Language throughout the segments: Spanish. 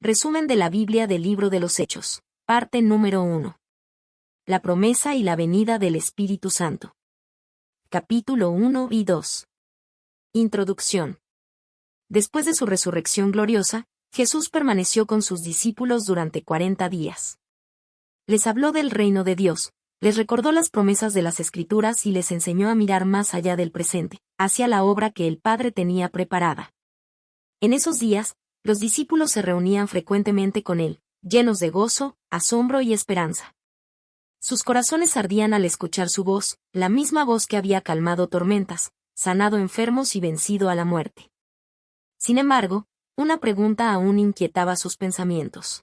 Resumen de la Biblia del Libro de los Hechos. Parte número 1. La promesa y la venida del Espíritu Santo. Capítulo 1 y 2. Introducción. Después de su resurrección gloriosa, Jesús permaneció con sus discípulos durante 40 días. Les habló del reino de Dios, les recordó las promesas de las Escrituras y les enseñó a mirar más allá del presente, hacia la obra que el Padre tenía preparada. En esos días, los discípulos se reunían frecuentemente con él, llenos de gozo, asombro y esperanza. Sus corazones ardían al escuchar su voz, la misma voz que había calmado tormentas, sanado enfermos y vencido a la muerte. Sin embargo, una pregunta aún inquietaba sus pensamientos.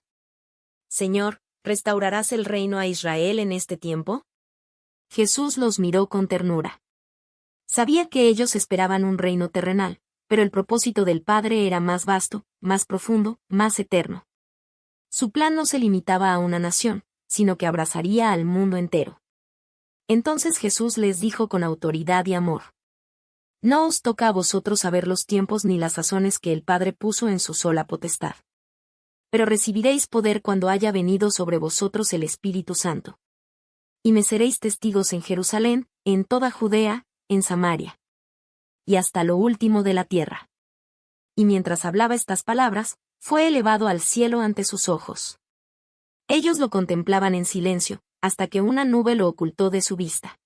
Señor, ¿restaurarás el reino a Israel en este tiempo? Jesús los miró con ternura. Sabía que ellos esperaban un reino terrenal, pero el propósito del Padre era más vasto, más profundo, más eterno. Su plan no se limitaba a una nación, sino que abrazaría al mundo entero. Entonces Jesús les dijo con autoridad y amor: No os toca a vosotros saber los tiempos ni las sazones que el Padre puso en su sola potestad. Pero recibiréis poder cuando haya venido sobre vosotros el Espíritu Santo. Y me seréis testigos en Jerusalén, en toda Judea, en Samaria y hasta lo último de la tierra. Y mientras hablaba estas palabras, fue elevado al cielo ante sus ojos. Ellos lo contemplaban en silencio, hasta que una nube lo ocultó de su vista.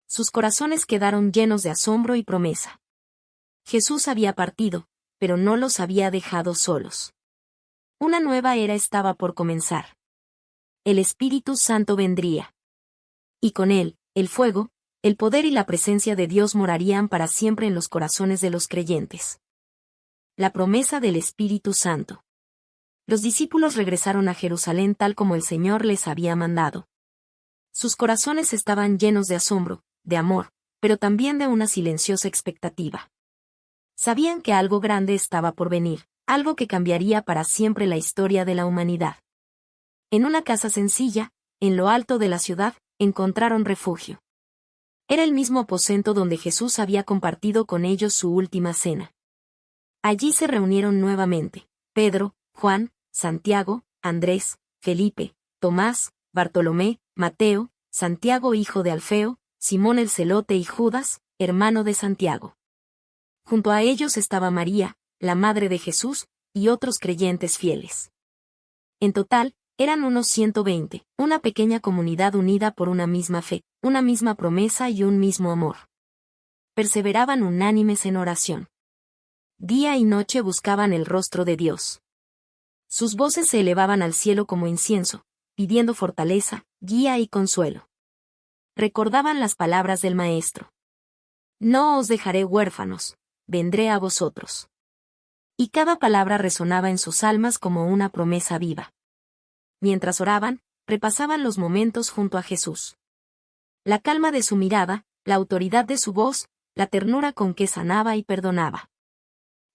Sus corazones quedaron llenos de asombro y promesa. Jesús había partido, pero no los había dejado solos. Una nueva era estaba por comenzar. El Espíritu Santo vendría. Y con él, el fuego, el poder y la presencia de Dios morarían para siempre en los corazones de los creyentes. La promesa del Espíritu Santo. Los discípulos regresaron a Jerusalén tal como el Señor les había mandado. Sus corazones estaban llenos de asombro, de amor, pero también de una silenciosa expectativa. Sabían que algo grande estaba por venir, algo que cambiaría para siempre la historia de la humanidad. En una casa sencilla, en lo alto de la ciudad, encontraron refugio. Era el mismo aposento donde Jesús había compartido con ellos su última cena. Allí se reunieron nuevamente: Pedro, Juan, Santiago, Andrés, Felipe, Tomás, Bartolomé, Mateo, Santiago hijo de Alfeo, Simón el Celote y Judas, hermano de Santiago. Junto a ellos estaba María, la madre de Jesús, y otros creyentes fieles. En total, eran unos 120, una pequeña comunidad unida por una misma fe, una misma promesa y un mismo amor. Perseveraban unánimes en oración. Día y noche buscaban el rostro de Dios. Sus voces se elevaban al cielo como incienso, pidiendo fortaleza, guía y consuelo. Recordaban las palabras del Maestro: No os dejaré huérfanos, vendré a vosotros. Y cada palabra resonaba en sus almas como una promesa viva. Mientras oraban, repasaban los momentos junto a Jesús. La calma de su mirada, la autoridad de su voz, la ternura con que sanaba y perdonaba.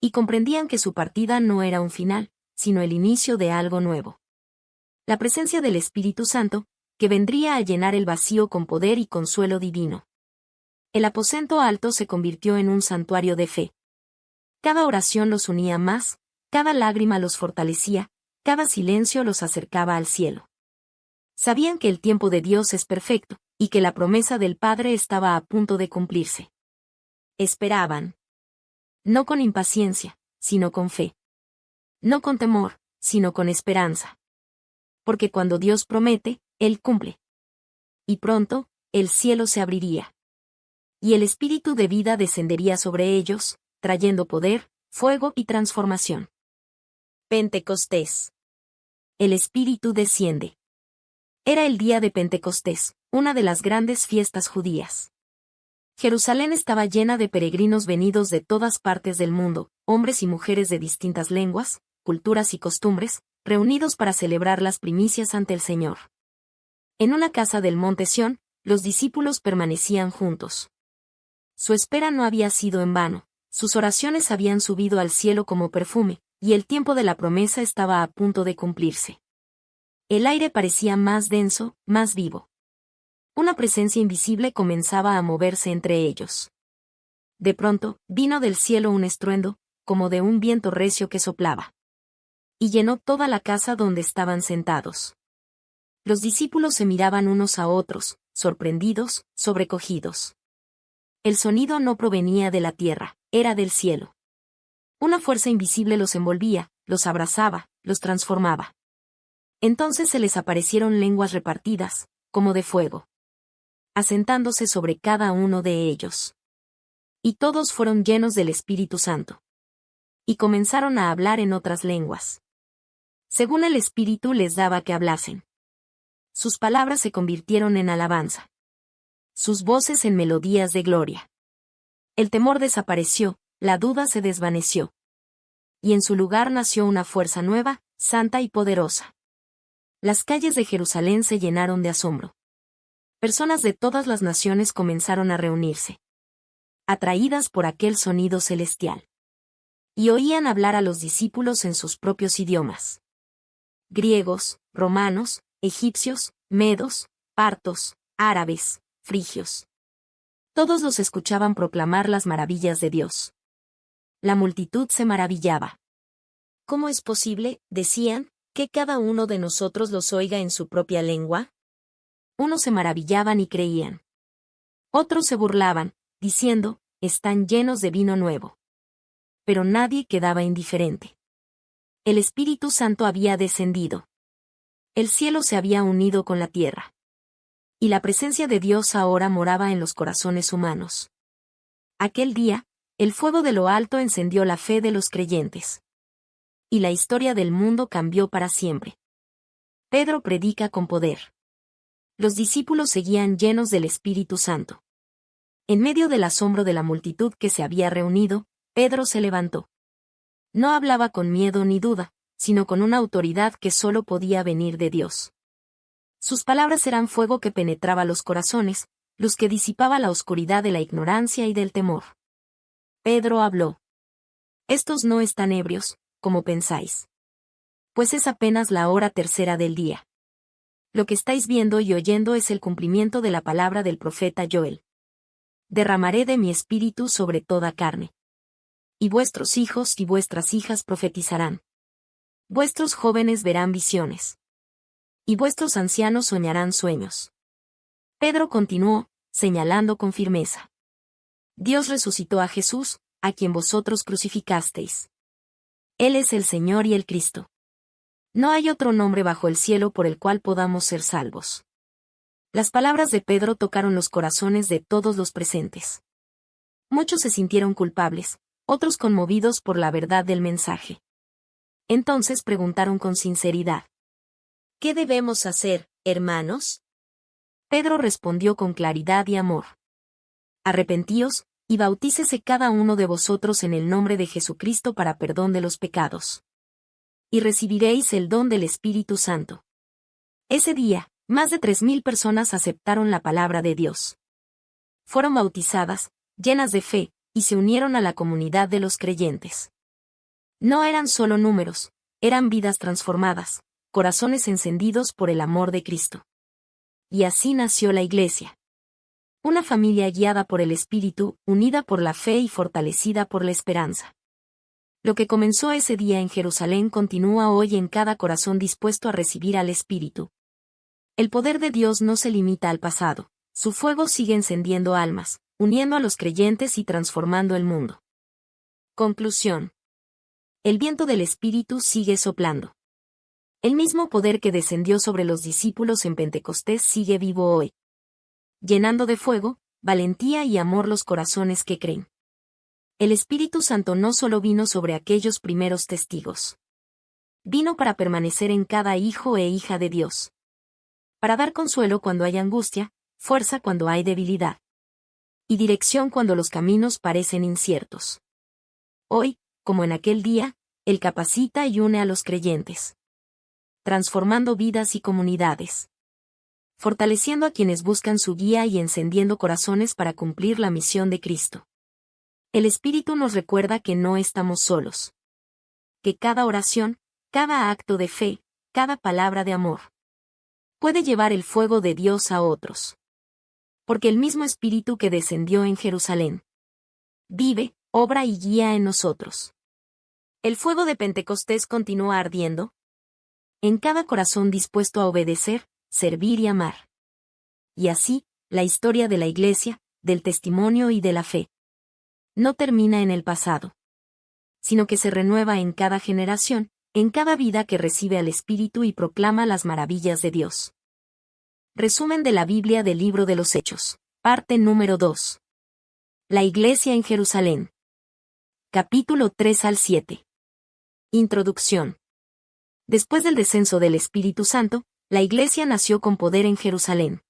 Y comprendían que su partida no era un final, sino el inicio de algo nuevo. La presencia del Espíritu Santo, que vendría a llenar el vacío con poder y consuelo divino. El aposento alto se convirtió en un santuario de fe. Cada oración los unía más, cada lágrima los fortalecía, cada silencio los acercaba al cielo. Sabían que el tiempo de Dios es perfecto, y que la promesa del Padre estaba a punto de cumplirse. Esperaban. No con impaciencia, sino con fe. No con temor, sino con esperanza. Porque cuando Dios promete, Él cumple. Y pronto, el cielo se abriría. Y el Espíritu de vida descendería sobre ellos, trayendo poder, fuego y transformación. Pentecostés. El Espíritu desciende. Era el día de Pentecostés, una de las grandes fiestas judías. Jerusalén estaba llena de peregrinos venidos de todas partes del mundo, hombres y mujeres de distintas lenguas, culturas y costumbres, reunidos para celebrar las primicias ante el Señor. En una casa del monte Sión, los discípulos permanecían juntos. Su espera no había sido en vano, sus oraciones habían subido al cielo como perfume, y el tiempo de la promesa estaba a punto de cumplirse. El aire parecía más denso, más vivo. Una presencia invisible comenzaba a moverse entre ellos. De pronto, vino del cielo un estruendo, como de un viento recio que soplaba. y llenó toda la casa donde estaban sentados. Los discípulos se miraban unos a otros, sorprendidos, sobrecogidos. El sonido no provenía de la tierra, era del cielo. Una fuerza invisible los envolvía, los abrazaba, los transformaba. Entonces se les aparecieron lenguas repartidas, como de fuego, asentándose sobre cada uno de ellos. Y todos fueron llenos del Espíritu Santo. Y comenzaron a hablar en otras lenguas, según el Espíritu les daba que hablasen. Sus palabras se convirtieron en alabanza, sus voces en melodías de gloria. El temor desapareció, la duda se desvaneció. Y en su lugar nació una fuerza nueva, santa y poderosa. Las calles de Jerusalén se llenaron de asombro. Personas de todas las naciones comenzaron a reunirse, atraídas por aquel sonido celestial. Y oían hablar a los discípulos en sus propios idiomas. Griegos, romanos, egipcios, medos, partos, árabes, frigios. Todos los escuchaban proclamar las maravillas de Dios. La multitud se maravillaba. ¿Cómo es posible, decían, que cada uno de nosotros los oiga en su propia lengua? Unos se maravillaban y creían. Otros se burlaban, diciendo, están llenos de vino nuevo. Pero nadie quedaba indiferente. El Espíritu Santo había descendido. El cielo se había unido con la tierra. Y la presencia de Dios ahora moraba en los corazones humanos. Aquel día, el fuego de lo alto encendió la fe de los creyentes. Y la historia del mundo cambió para siempre. Pedro predica con poder. Los discípulos seguían llenos del Espíritu Santo. En medio del asombro de la multitud que se había reunido, Pedro se levantó. No hablaba con miedo ni duda, sino con una autoridad que solo podía venir de Dios. Sus palabras eran fuego que penetraba los corazones, luz que disipaba la oscuridad de la ignorancia y del temor. Pedro habló. Estos no están ebrios, como pensáis. Pues es apenas la hora tercera del día. Lo que estáis viendo y oyendo es el cumplimiento de la palabra del profeta Joel. Derramaré de mi espíritu sobre toda carne. Y vuestros hijos y vuestras hijas profetizarán. Vuestros jóvenes verán visiones. Y vuestros ancianos soñarán sueños. Pedro continuó, señalando con firmeza. Dios resucitó a Jesús, a quien vosotros crucificasteis. Él es el Señor y el Cristo. No hay otro nombre bajo el cielo por el cual podamos ser salvos. Las palabras de Pedro tocaron los corazones de todos los presentes. Muchos se sintieron culpables, otros conmovidos por la verdad del mensaje. Entonces preguntaron con sinceridad: ¿qué debemos hacer, hermanos? Pedro respondió con claridad y amor. Arrepentíos, y bautícese cada uno de vosotros en el nombre de Jesucristo para perdón de los pecados. Y recibiréis el don del Espíritu Santo. Ese día, más de 3,000 personas aceptaron la palabra de Dios. Fueron bautizadas, llenas de fe, y se unieron a la comunidad de los creyentes. No eran solo números, eran vidas transformadas, corazones encendidos por el amor de Cristo. Y así nació la Iglesia. Una familia guiada por el Espíritu, unida por la fe y fortalecida por la esperanza. Lo que comenzó ese día en Jerusalén continúa hoy en cada corazón dispuesto a recibir al Espíritu. El poder de Dios no se limita al pasado, su fuego sigue encendiendo almas, uniendo a los creyentes y transformando el mundo. Conclusión. El viento del Espíritu sigue soplando. El mismo poder que descendió sobre los discípulos en Pentecostés sigue vivo hoy, llenando de fuego, valentía y amor los corazones que creen. El Espíritu Santo no solo vino sobre aquellos primeros testigos. Vino para permanecer en cada hijo e hija de Dios. Para dar consuelo cuando hay angustia, fuerza cuando hay debilidad. Y dirección cuando los caminos parecen inciertos. Hoy, como en aquel día, Él capacita y une a los creyentes, transformando vidas y comunidades, fortaleciendo a quienes buscan su guía y encendiendo corazones para cumplir la misión de Cristo. El Espíritu nos recuerda que no estamos solos. Que cada oración, cada acto de fe, cada palabra de amor, puede llevar el fuego de Dios a otros. Porque el mismo Espíritu que descendió en Jerusalén vive, obra y guía en nosotros. El fuego de Pentecostés continúa ardiendo en cada corazón dispuesto a obedecer, servir y amar. Y así, la historia de la Iglesia, del testimonio y de la fe, no termina en el pasado, sino que se renueva en cada generación, en cada vida que recibe al Espíritu y proclama las maravillas de Dios. Resumen de la Biblia del Libro de los Hechos. Parte número 2. La Iglesia en Jerusalén. Capítulo 3 al 7. Introducción. Después del descenso del Espíritu Santo, la Iglesia nació con poder en Jerusalén.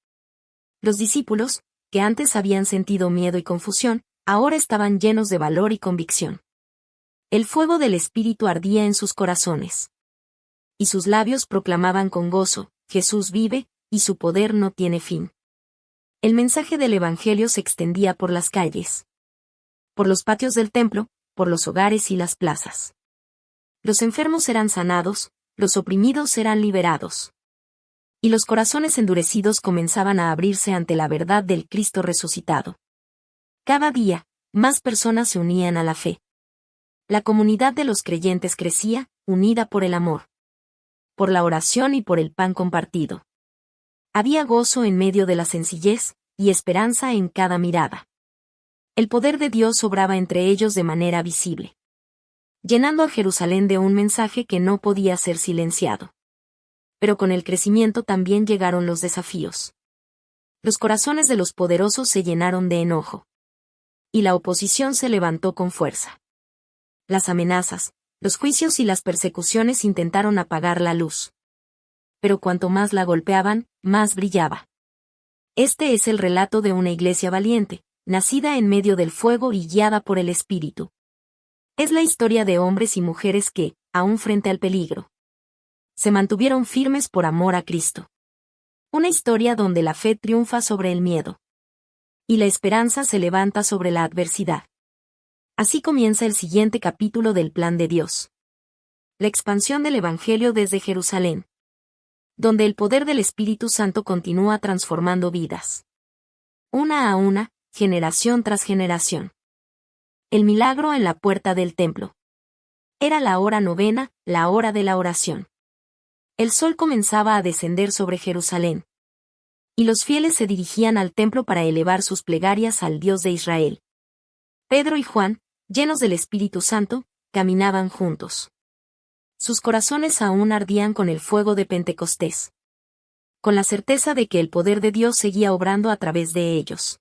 Los discípulos, que antes habían sentido miedo y confusión, ahora estaban llenos de valor y convicción. El fuego del Espíritu ardía en sus corazones. Y sus labios proclamaban con gozo: Jesús vive, y su poder no tiene fin. El mensaje del Evangelio se extendía por las calles, por los patios del templo, por los hogares y las plazas. Los enfermos eran sanados, los oprimidos eran liberados. Y los corazones endurecidos comenzaban a abrirse ante la verdad del Cristo resucitado. Cada día, más personas se unían a la fe. La comunidad de los creyentes crecía, unida por el amor, por la oración y por el pan compartido. Había gozo en medio de la sencillez, y esperanza en cada mirada. El poder de Dios obraba entre ellos de manera visible, llenando a Jerusalén de un mensaje que no podía ser silenciado. Pero con el crecimiento también llegaron los desafíos. Los corazones de los poderosos se llenaron de enojo. Y la oposición se levantó con fuerza. Las amenazas, los juicios y las persecuciones intentaron apagar la luz. Pero cuanto más la golpeaban, más brillaba. Este es el relato de una iglesia valiente, nacida en medio del fuego y guiada por el Espíritu. Es la historia de hombres y mujeres que, aún frente al peligro, se mantuvieron firmes por amor a Cristo. Una historia donde la fe triunfa sobre el miedo. Y la esperanza se levanta sobre la adversidad. Así comienza el siguiente capítulo del plan de Dios. La expansión del Evangelio desde Jerusalén, donde el poder del Espíritu Santo continúa transformando vidas. Una a una, generación tras generación. El milagro en la puerta del templo. Era la hora novena, la hora de la oración. El sol comenzaba a descender sobre Jerusalén. Y los fieles se dirigían al templo para elevar sus plegarias al Dios de Israel. Pedro y Juan, llenos del Espíritu Santo, caminaban juntos. Sus corazones aún ardían con el fuego de Pentecostés, con la certeza de que el poder de Dios seguía obrando a través de ellos.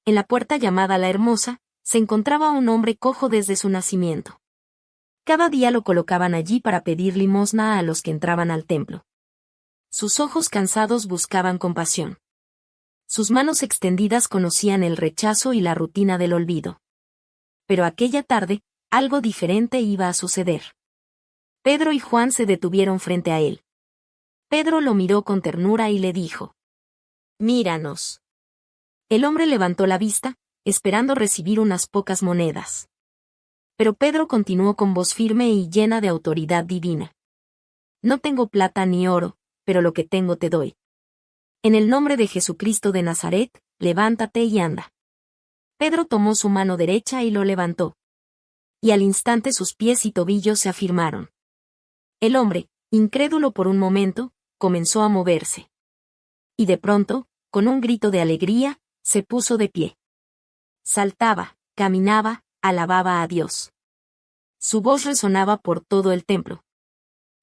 En la puerta llamada La Hermosa, se encontraba un hombre cojo desde su nacimiento. Cada día lo colocaban allí para pedir limosna a los que entraban al templo. Sus ojos cansados buscaban compasión. Sus manos extendidas conocían el rechazo y la rutina del olvido. Pero aquella tarde, algo diferente iba a suceder. Pedro y Juan se detuvieron frente a él. Pedro lo miró con ternura y le dijo: «Míranos». El hombre levantó la vista, esperando recibir unas pocas monedas. Pero Pedro continuó con voz firme y llena de autoridad divina: «No tengo plata ni oro, pero lo que tengo te doy. En el nombre de Jesucristo de Nazaret, levántate y anda». Pedro tomó su mano derecha y lo levantó. Y al instante sus pies y tobillos se afirmaron. El hombre, incrédulo por un momento, comenzó a moverse. Y de pronto, con un grito de alegría, se puso de pie. Saltaba, caminaba, alababa a Dios. Su voz resonaba por todo el templo,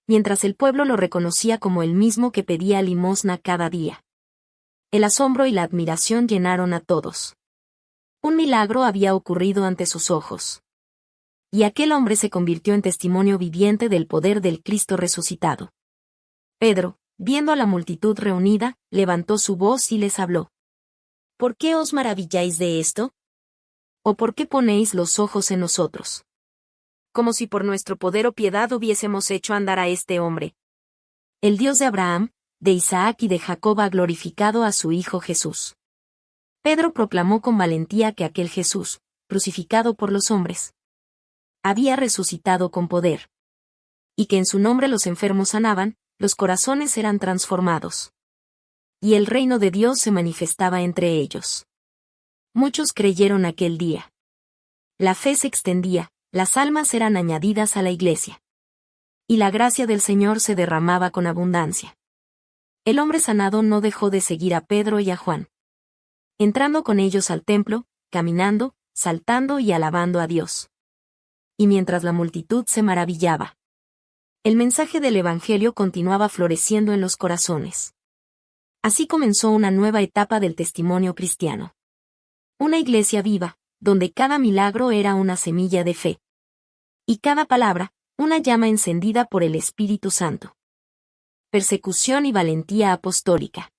mientras el pueblo lo reconocía como el mismo que pedía limosna cada día. El asombro y la admiración llenaron a todos. Un milagro había ocurrido ante sus ojos. Y aquel hombre se convirtió en testimonio viviente del poder del Cristo resucitado. Pedro, viendo a la multitud reunida, levantó su voz y les habló: «¿Por qué os maravilláis de esto? ¿O por qué ponéis los ojos en nosotros? Como si por nuestro poder o piedad hubiésemos hecho andar a este hombre. El Dios de Abraham, de Isaac y de Jacob ha glorificado a su Hijo Jesús». Pedro proclamó con valentía que aquel Jesús, crucificado por los hombres, había resucitado con poder. Y que en su nombre los enfermos sanaban, los corazones eran transformados. Y el reino de Dios se manifestaba entre ellos. Muchos creyeron aquel día. La fe se extendía, las almas eran añadidas a la iglesia. Y la gracia del Señor se derramaba con abundancia. El hombre sanado no dejó de seguir a Pedro y a Juan. Entrando con ellos al templo, caminando, saltando y alabando a Dios. Y mientras la multitud se maravillaba, el mensaje del Evangelio continuaba floreciendo en los corazones. Así comenzó una nueva etapa del testimonio cristiano. Una iglesia viva, donde cada milagro era una semilla de fe. Y cada palabra, una llama encendida por el Espíritu Santo. Persecución y valentía apostólica.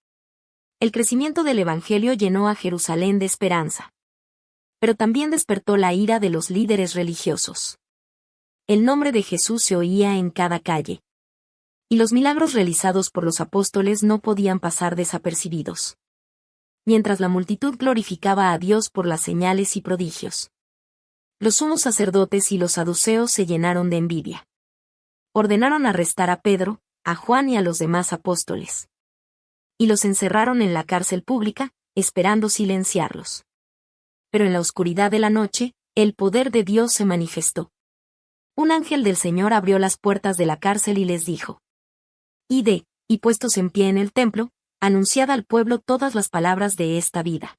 El crecimiento del Evangelio llenó a Jerusalén de esperanza. Pero también despertó la ira de los líderes religiosos. El nombre de Jesús se oía en cada calle. Y los milagros realizados por los apóstoles no podían pasar desapercibidos. Mientras la multitud glorificaba a Dios por las señales y prodigios, los sumos sacerdotes y los saduceos se llenaron de envidia. Ordenaron arrestar a Pedro, a Juan y a los demás apóstoles. Y los encerraron en la cárcel pública, esperando silenciarlos. Pero en la oscuridad de la noche, el poder de Dios se manifestó. Un ángel del Señor abrió las puertas de la cárcel y les dijo: Id, y puestos en pie en el templo, anunciad al pueblo todas las palabras de esta vida.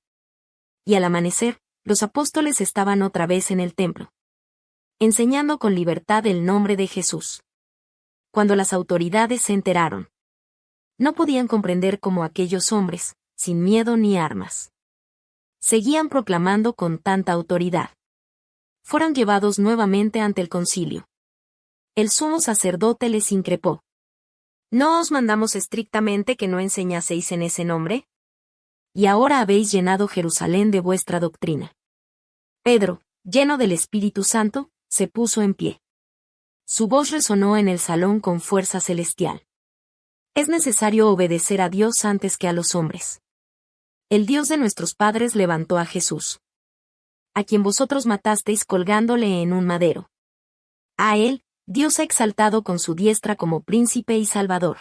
Y al amanecer, los apóstoles estaban otra vez en el templo, enseñando con libertad el nombre de Jesús. Cuando las autoridades se enteraron, no podían comprender cómo aquellos hombres, sin miedo ni armas, seguían proclamando con tanta autoridad. Fueron llevados nuevamente ante el concilio. El sumo sacerdote les increpó: ¿No os mandamos estrictamente que no enseñaseis en ese nombre? Y ahora habéis llenado Jerusalén de vuestra doctrina. Pedro, lleno del Espíritu Santo, se puso en pie. Su voz resonó en el salón con fuerza celestial. Es necesario obedecer a Dios antes que a los hombres. El Dios de nuestros padres levantó a Jesús, a quien vosotros matasteis colgándole en un madero. A él, Dios ha exaltado con su diestra como príncipe y salvador.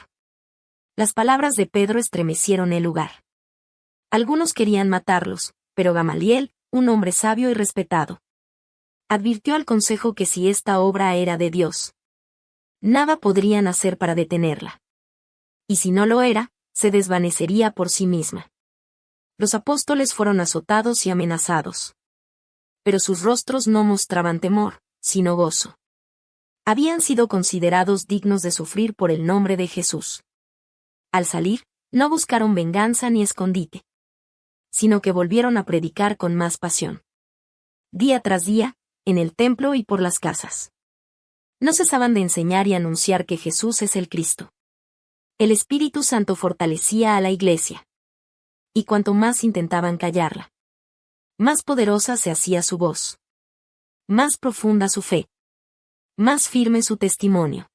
Las palabras de Pedro estremecieron el lugar. Algunos querían matarlos, pero Gamaliel, un hombre sabio y respetado, advirtió al consejo que si esta obra era de Dios, nada podrían hacer para detenerla. Y si no lo era, se desvanecería por sí misma. Los apóstoles fueron azotados y amenazados. Pero sus rostros no mostraban temor, sino gozo. Habían sido considerados dignos de sufrir por el nombre de Jesús. Al salir, no buscaron venganza ni escondite, sino que volvieron a predicar con más pasión. Día tras día, en el templo y por las casas. No cesaban de enseñar y anunciar que Jesús es el Cristo. El Espíritu Santo fortalecía a la iglesia. Y cuanto más intentaban callarla, más poderosa se hacía su voz. Más profunda su fe. Más firme su testimonio.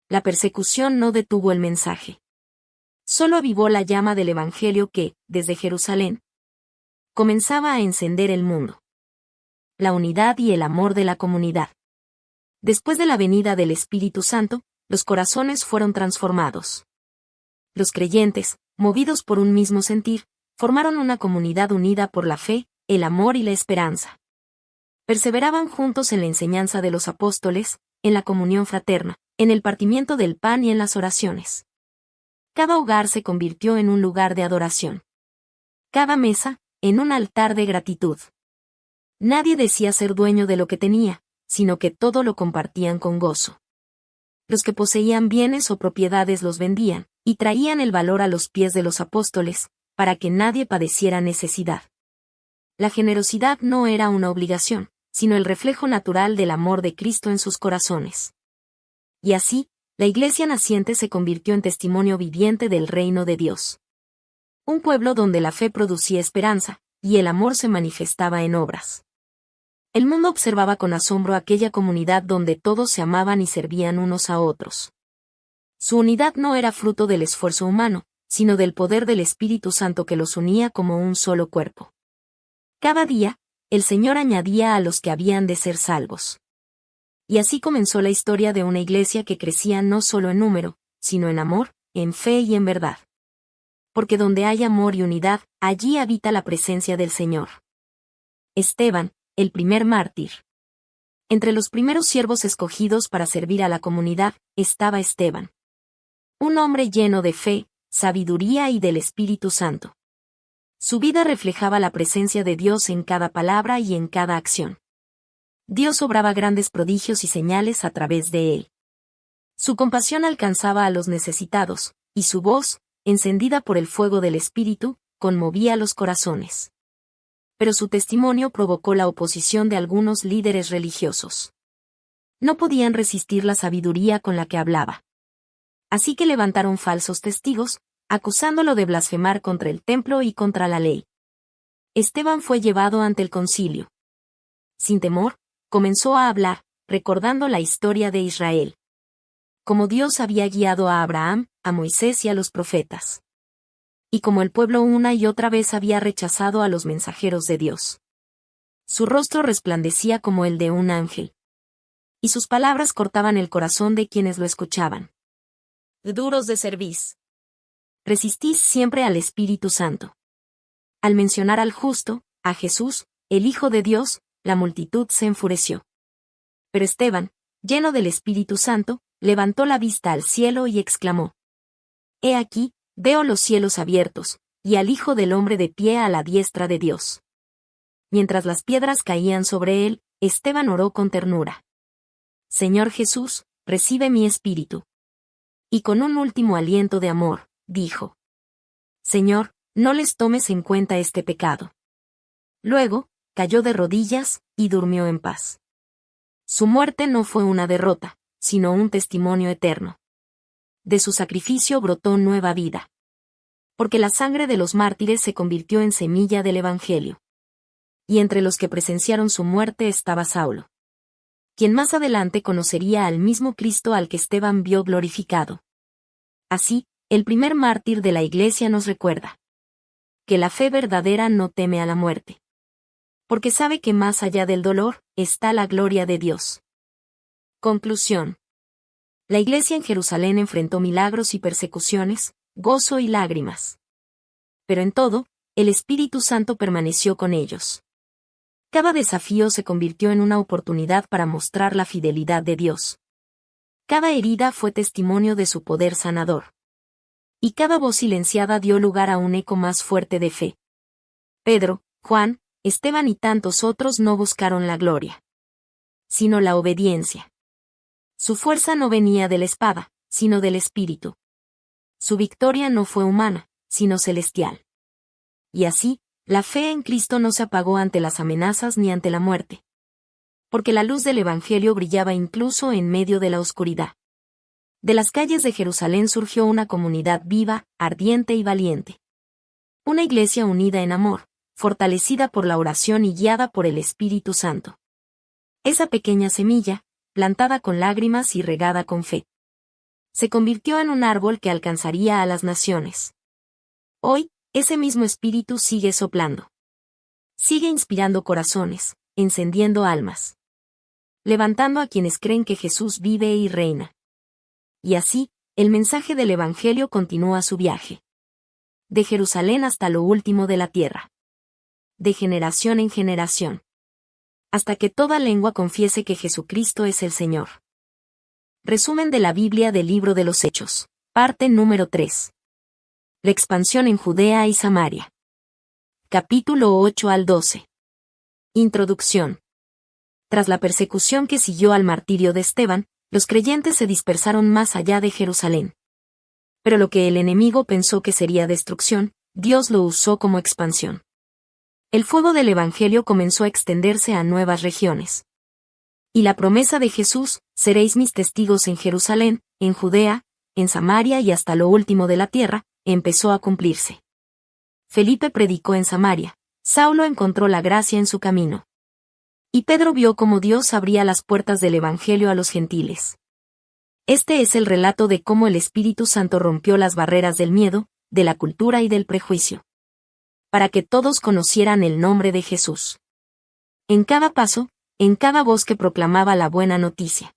La persecución no detuvo el mensaje. Solo avivó la llama del Evangelio que, desde Jerusalén, comenzaba a encender el mundo. La unidad y el amor de la comunidad. Después de la venida del Espíritu Santo, los corazones fueron transformados. Los creyentes, movidos por un mismo sentir, formaron una comunidad unida por la fe, el amor y la esperanza. Perseveraban juntos en la enseñanza de los apóstoles, en la comunión fraterna, en el partimiento del pan y en las oraciones. Cada hogar se convirtió en un lugar de adoración. Cada mesa, en un altar de gratitud. Nadie decía ser dueño de lo que tenía, sino que todo lo compartían con gozo. Los que poseían bienes o propiedades los vendían, y traían el valor a los pies de los apóstoles, para que nadie padeciera necesidad. La generosidad no era una obligación, sino el reflejo natural del amor de Cristo en sus corazones. Y así, la iglesia naciente se convirtió en testimonio viviente del reino de Dios. Un pueblo donde la fe producía esperanza, y el amor se manifestaba en obras. El mundo observaba con asombro aquella comunidad donde todos se amaban y servían unos a otros. Su unidad no era fruto del esfuerzo humano, sino del poder del Espíritu Santo que los unía como un solo cuerpo. Cada día, el Señor añadía a los que habían de ser salvos. Y así comenzó la historia de una iglesia que crecía no solo en número, sino en amor, en fe y en verdad. Porque donde hay amor y unidad, allí habita la presencia del Señor. Esteban, el primer mártir. Entre los primeros siervos escogidos para servir a la comunidad, estaba Esteban. Un hombre lleno de fe, sabiduría y del Espíritu Santo. Su vida reflejaba la presencia de Dios en cada palabra y en cada acción. Dios obraba grandes prodigios y señales a través de él. Su compasión alcanzaba a los necesitados, y su voz, encendida por el fuego del Espíritu, conmovía los corazones. Pero su testimonio provocó la oposición de algunos líderes religiosos. No podían resistir la sabiduría con la que hablaba. Así que levantaron falsos testigos, acusándolo de blasfemar contra el templo y contra la ley. Esteban fue llevado ante el concilio. Sin temor, comenzó a hablar, recordando la historia de Israel. Como Dios había guiado a Abraham, a Moisés y a los profetas. Y como el pueblo una y otra vez había rechazado a los mensajeros de Dios. Su rostro resplandecía como el de un ángel. Y sus palabras cortaban el corazón de quienes lo escuchaban. Duros de cerviz. Resistís siempre al Espíritu Santo. Al mencionar al justo, a Jesús, el Hijo de Dios, la multitud se enfureció. Pero Esteban, lleno del Espíritu Santo, levantó la vista al cielo y exclamó: He aquí, veo los cielos abiertos, y al Hijo del Hombre de pie a la diestra de Dios. Mientras las piedras caían sobre él, Esteban oró con ternura: Señor Jesús, recibe mi espíritu. Y con un último aliento de amor, dijo: Señor, no les tomes en cuenta este pecado. Luego, cayó de rodillas, y durmió en paz. Su muerte no fue una derrota, sino un testimonio eterno. De su sacrificio brotó nueva vida. Porque la sangre de los mártires se convirtió en semilla del Evangelio. Y entre los que presenciaron su muerte estaba Saulo, quien más adelante conocería al mismo Cristo al que Esteban vio glorificado. Así, el primer mártir de la Iglesia nos recuerda que la fe verdadera no teme a la muerte, porque sabe que más allá del dolor está la gloria de Dios. Conclusión. La Iglesia en Jerusalén enfrentó milagros y persecuciones, gozo y lágrimas. Pero en todo, el Espíritu Santo permaneció con ellos. Cada desafío se convirtió en una oportunidad para mostrar la fidelidad de Dios. Cada herida fue testimonio de su poder sanador. Y cada voz silenciada dio lugar a un eco más fuerte de fe. Pedro, Juan, Esteban y tantos otros no buscaron la gloria, sino la obediencia. Su fuerza no venía de la espada, sino del Espíritu. Su victoria no fue humana, sino celestial. Y así, la fe en Cristo no se apagó ante las amenazas ni ante la muerte. Porque la luz del Evangelio brillaba incluso en medio de la oscuridad. De las calles de Jerusalén surgió una comunidad viva, ardiente y valiente. Una iglesia unida en amor, fortalecida por la oración y guiada por el Espíritu Santo. Esa pequeña semilla, plantada con lágrimas y regada con fe, se convirtió en un árbol que alcanzaría a las naciones. Hoy, ese mismo espíritu sigue soplando. Sigue inspirando corazones, encendiendo almas. Levantando a quienes creen que Jesús vive y reina. Y así, el mensaje del Evangelio continúa su viaje. De Jerusalén hasta lo último de la tierra. De generación en generación. Hasta que toda lengua confiese que Jesucristo es el Señor. Resumen de la Biblia del Libro de los Hechos. Parte número 3. La expansión en Judea y Samaria. Capítulo 8 al 12. Introducción. Tras la persecución que siguió al martirio de Esteban, los creyentes se dispersaron más allá de Jerusalén. Pero lo que el enemigo pensó que sería destrucción, Dios lo usó como expansión. El fuego del Evangelio comenzó a extenderse a nuevas regiones. Y la promesa de Jesús: seréis mis testigos en Jerusalén, en Judea, en Samaria y hasta lo último de la tierra, empezó a cumplirse. Felipe predicó en Samaria, Saulo encontró la gracia en su camino. Y Pedro vio cómo Dios abría las puertas del Evangelio a los gentiles. Este es el relato de cómo el Espíritu Santo rompió las barreras del miedo, de la cultura y del prejuicio. Para que todos conocieran el nombre de Jesús. En cada paso, en cada voz que proclamaba la buena noticia.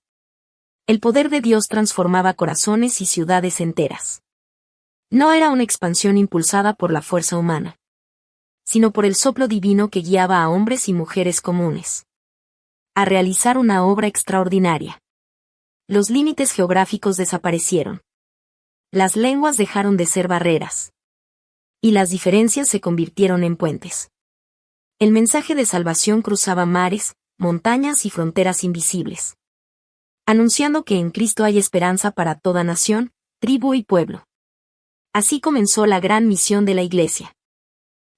El poder de Dios transformaba corazones y ciudades enteras. No era una expansión impulsada por la fuerza humana, sino por el soplo divino que guiaba a hombres y mujeres comunes. a realizar una obra extraordinaria. Los límites geográficos desaparecieron. Las lenguas dejaron de ser barreras. Y las diferencias se convirtieron en puentes. El mensaje de salvación cruzaba mares, montañas y fronteras invisibles, anunciando que en Cristo hay esperanza para toda nación, tribu y pueblo. Así comenzó la gran misión de la Iglesia.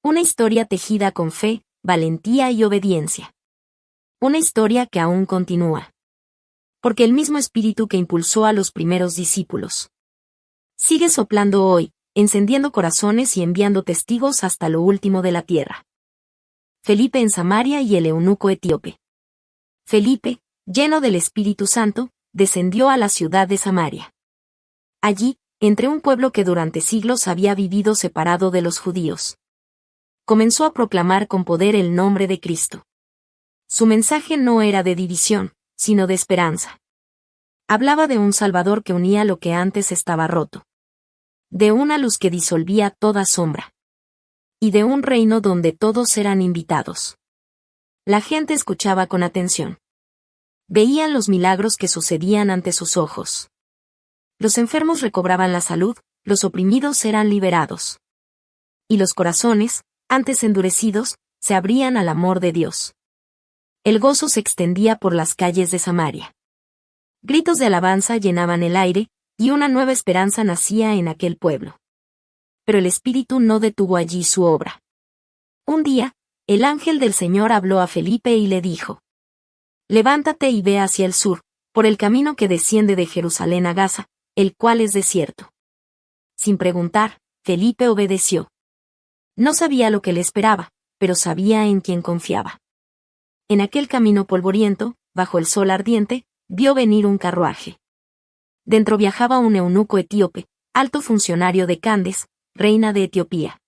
Una historia tejida con fe, valentía y obediencia. Una historia que aún continúa. Porque el mismo espíritu que impulsó a los primeros discípulos sigue soplando hoy, encendiendo corazones y enviando testigos hasta lo último de la tierra. Felipe en Samaria y el eunuco etíope. Felipe, lleno del Espíritu Santo, descendió a la ciudad de Samaria. Allí, entre un pueblo que durante siglos había vivido separado de los judíos, comenzó a proclamar con poder el nombre de Cristo. Su mensaje no era de división, sino de esperanza. Hablaba de un Salvador que unía lo que antes estaba roto. De una luz que disolvía toda sombra. Y de un reino donde todos eran invitados. La gente escuchaba con atención. Veían los milagros que sucedían ante sus ojos. Los enfermos recobraban la salud, los oprimidos eran liberados. Y los corazones, antes endurecidos, se abrían al amor de Dios. El gozo se extendía por las calles de Samaria. Gritos de alabanza llenaban el aire, y una nueva esperanza nacía en aquel pueblo. Pero el Espíritu no detuvo allí su obra. Un día, el ángel del Señor habló a Felipe y le dijo: «Levántate y ve hacia el sur, por el camino que desciende de Jerusalén a Gaza, el cual es desierto». Sin preguntar, Felipe obedeció. No sabía lo que le esperaba, pero sabía en quién confiaba. En aquel camino polvoriento, bajo el sol ardiente, vio venir un carruaje. Dentro viajaba un eunuco etíope, alto funcionario de Candes, reina de Etiopía.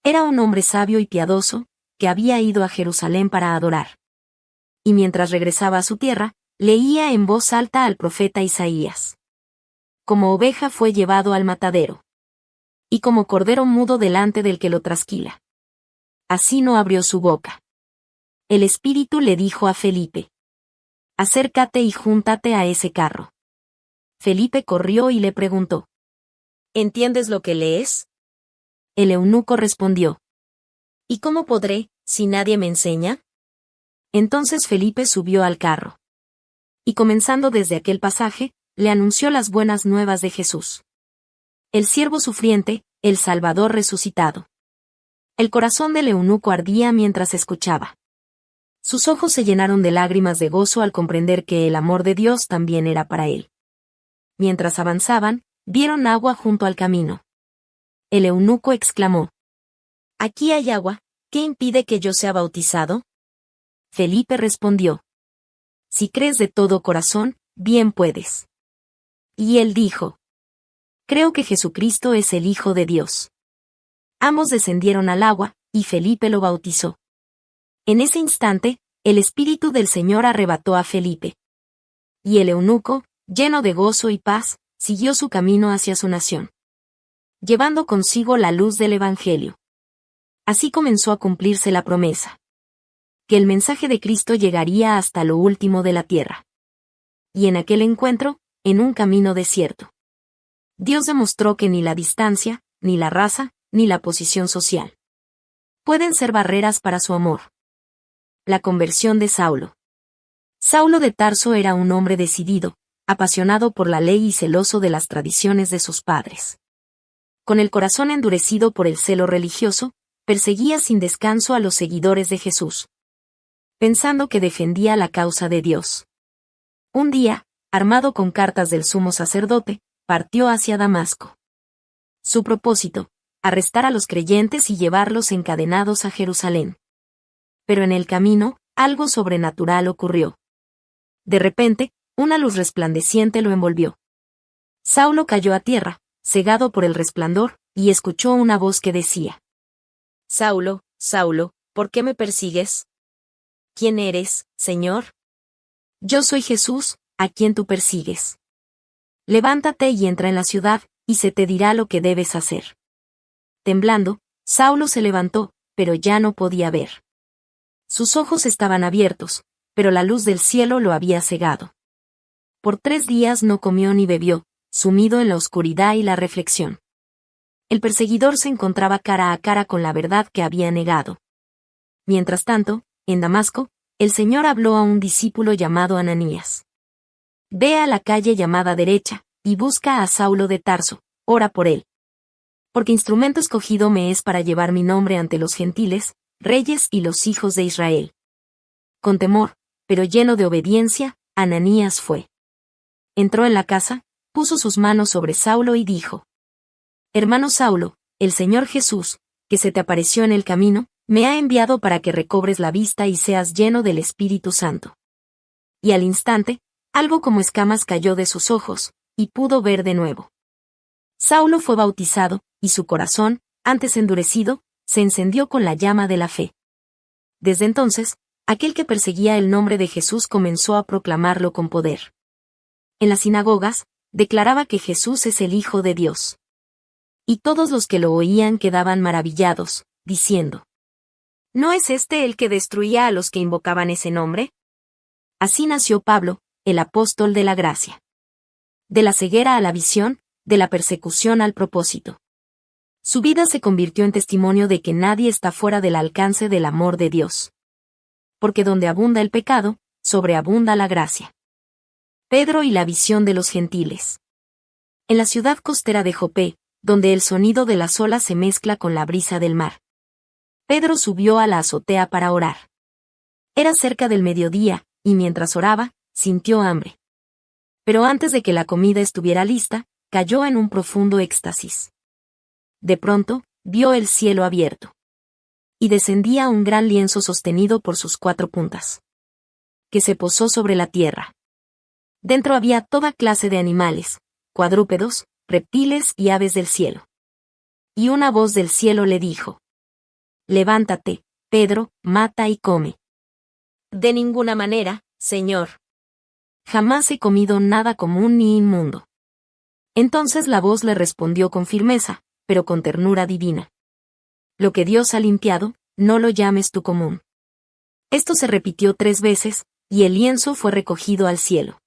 Era un hombre sabio y piadoso, que había ido a Jerusalén para adorar. Y mientras regresaba a su tierra, leía en voz alta al profeta Isaías. Como oveja fue llevado al matadero. Y como cordero mudo delante del que lo trasquila. Así no abrió su boca. El Espíritu le dijo a Felipe: «Acércate y júntate a ese carro». Felipe corrió y le preguntó: «¿Entiendes lo que lees?». El eunuco respondió: «¿Y cómo podré, si nadie me enseña?». Entonces Felipe subió al carro. Y comenzando desde aquel pasaje, le anunció las buenas nuevas de Jesús. El siervo sufriente, el Salvador resucitado. El corazón del eunuco ardía mientras escuchaba. Sus ojos se llenaron de lágrimas de gozo al comprender que el amor de Dios también era para él. Mientras avanzaban, vieron agua junto al camino. El eunuco exclamó: «Aquí hay agua, ¿qué impide que yo sea bautizado?». Felipe respondió: «Si crees de todo corazón, bien puedes». Y él dijo: «Creo que Jesucristo es el Hijo de Dios». Ambos descendieron al agua, y Felipe lo bautizó. En ese instante, el Espíritu del Señor arrebató a Felipe. Y el eunuco, lleno de gozo y paz, siguió su camino hacia su nación, llevando consigo la luz del Evangelio. Así comenzó a cumplirse la promesa. Que el mensaje de Cristo llegaría hasta lo último de la tierra. Y en aquel encuentro, en un camino desierto, Dios demostró que ni la distancia, ni la raza, ni la posición social pueden ser barreras para su amor. La conversión de Saulo. Saulo de Tarso era un hombre decidido, apasionado por la ley y celoso de las tradiciones de sus padres. Con el corazón endurecido por el celo religioso, perseguía sin descanso a los seguidores de Jesús, pensando que defendía la causa de Dios. Un día, armado con cartas del sumo sacerdote, partió hacia Damasco. Su propósito: arrestar a los creyentes y llevarlos encadenados a Jerusalén. Pero en el camino, algo sobrenatural ocurrió. De repente, una luz resplandeciente lo envolvió. Saulo cayó a tierra, cegado por el resplandor, y escuchó una voz que decía: «Saulo, Saulo, ¿por qué me persigues? ¿Quién eres, Señor?». «Yo soy Jesús, a quien tú persigues. Levántate y entra en la ciudad, y se te dirá lo que debes hacer». Temblando, Saulo se levantó, pero ya no podía ver. Sus ojos estaban abiertos, pero la luz del cielo lo había cegado. Por 3 días no comió ni bebió, sumido en la oscuridad y la reflexión. El perseguidor se encontraba cara a cara con la verdad que había negado. Mientras tanto, en Damasco, el Señor habló a un discípulo llamado Ananías. Ve a la calle llamada Derecha, y busca a Saulo de Tarso, ora por él. Porque instrumento escogido me es para llevar mi nombre ante los gentiles, reyes y los hijos de Israel. Con temor, pero lleno de obediencia, Ananías fue. Entró en la casa, puso sus manos sobre Saulo y dijo: Hermano Saulo, el Señor Jesús, que se te apareció en el camino, me ha enviado para que recobres la vista y seas lleno del Espíritu Santo. Y al instante, algo como escamas cayó de sus ojos, y pudo ver de nuevo. Saulo fue bautizado, y su corazón, antes endurecido, se encendió con la llama de la fe. Desde entonces, aquel que perseguía el nombre de Jesús comenzó a proclamarlo con poder. En las sinagogas, declaraba que Jesús es el Hijo de Dios. Y todos los que lo oían quedaban maravillados, diciendo: ¿No es este el que destruía a los que invocaban ese nombre? Así nació Pablo, el apóstol de la gracia. De la ceguera a la visión, de la persecución al propósito. Su vida se convirtió en testimonio de que nadie está fuera del alcance del amor de Dios. Porque donde abunda el pecado, sobreabunda la gracia. Pedro y la visión de los gentiles. En la ciudad costera de Jope, donde el sonido de las olas se mezcla con la brisa del mar, Pedro subió a la azotea para orar. Era cerca del mediodía, y mientras oraba, sintió hambre. Pero antes de que la comida estuviera lista, cayó en un profundo éxtasis. De pronto, vio el cielo abierto. Y descendía un gran lienzo sostenido por sus 4 puntas, que se posó sobre la tierra. Dentro había toda clase de animales, cuadrúpedos, reptiles y aves del cielo. Y una voz del cielo le dijo: Levántate, Pedro, mata y come. De ninguna manera, Señor. Jamás he comido nada común ni inmundo. Entonces la voz le respondió con firmeza, pero con ternura divina: Lo que Dios ha limpiado, no lo llames tú común. Esto se repitió 3 veces, y el lienzo fue recogido al cielo.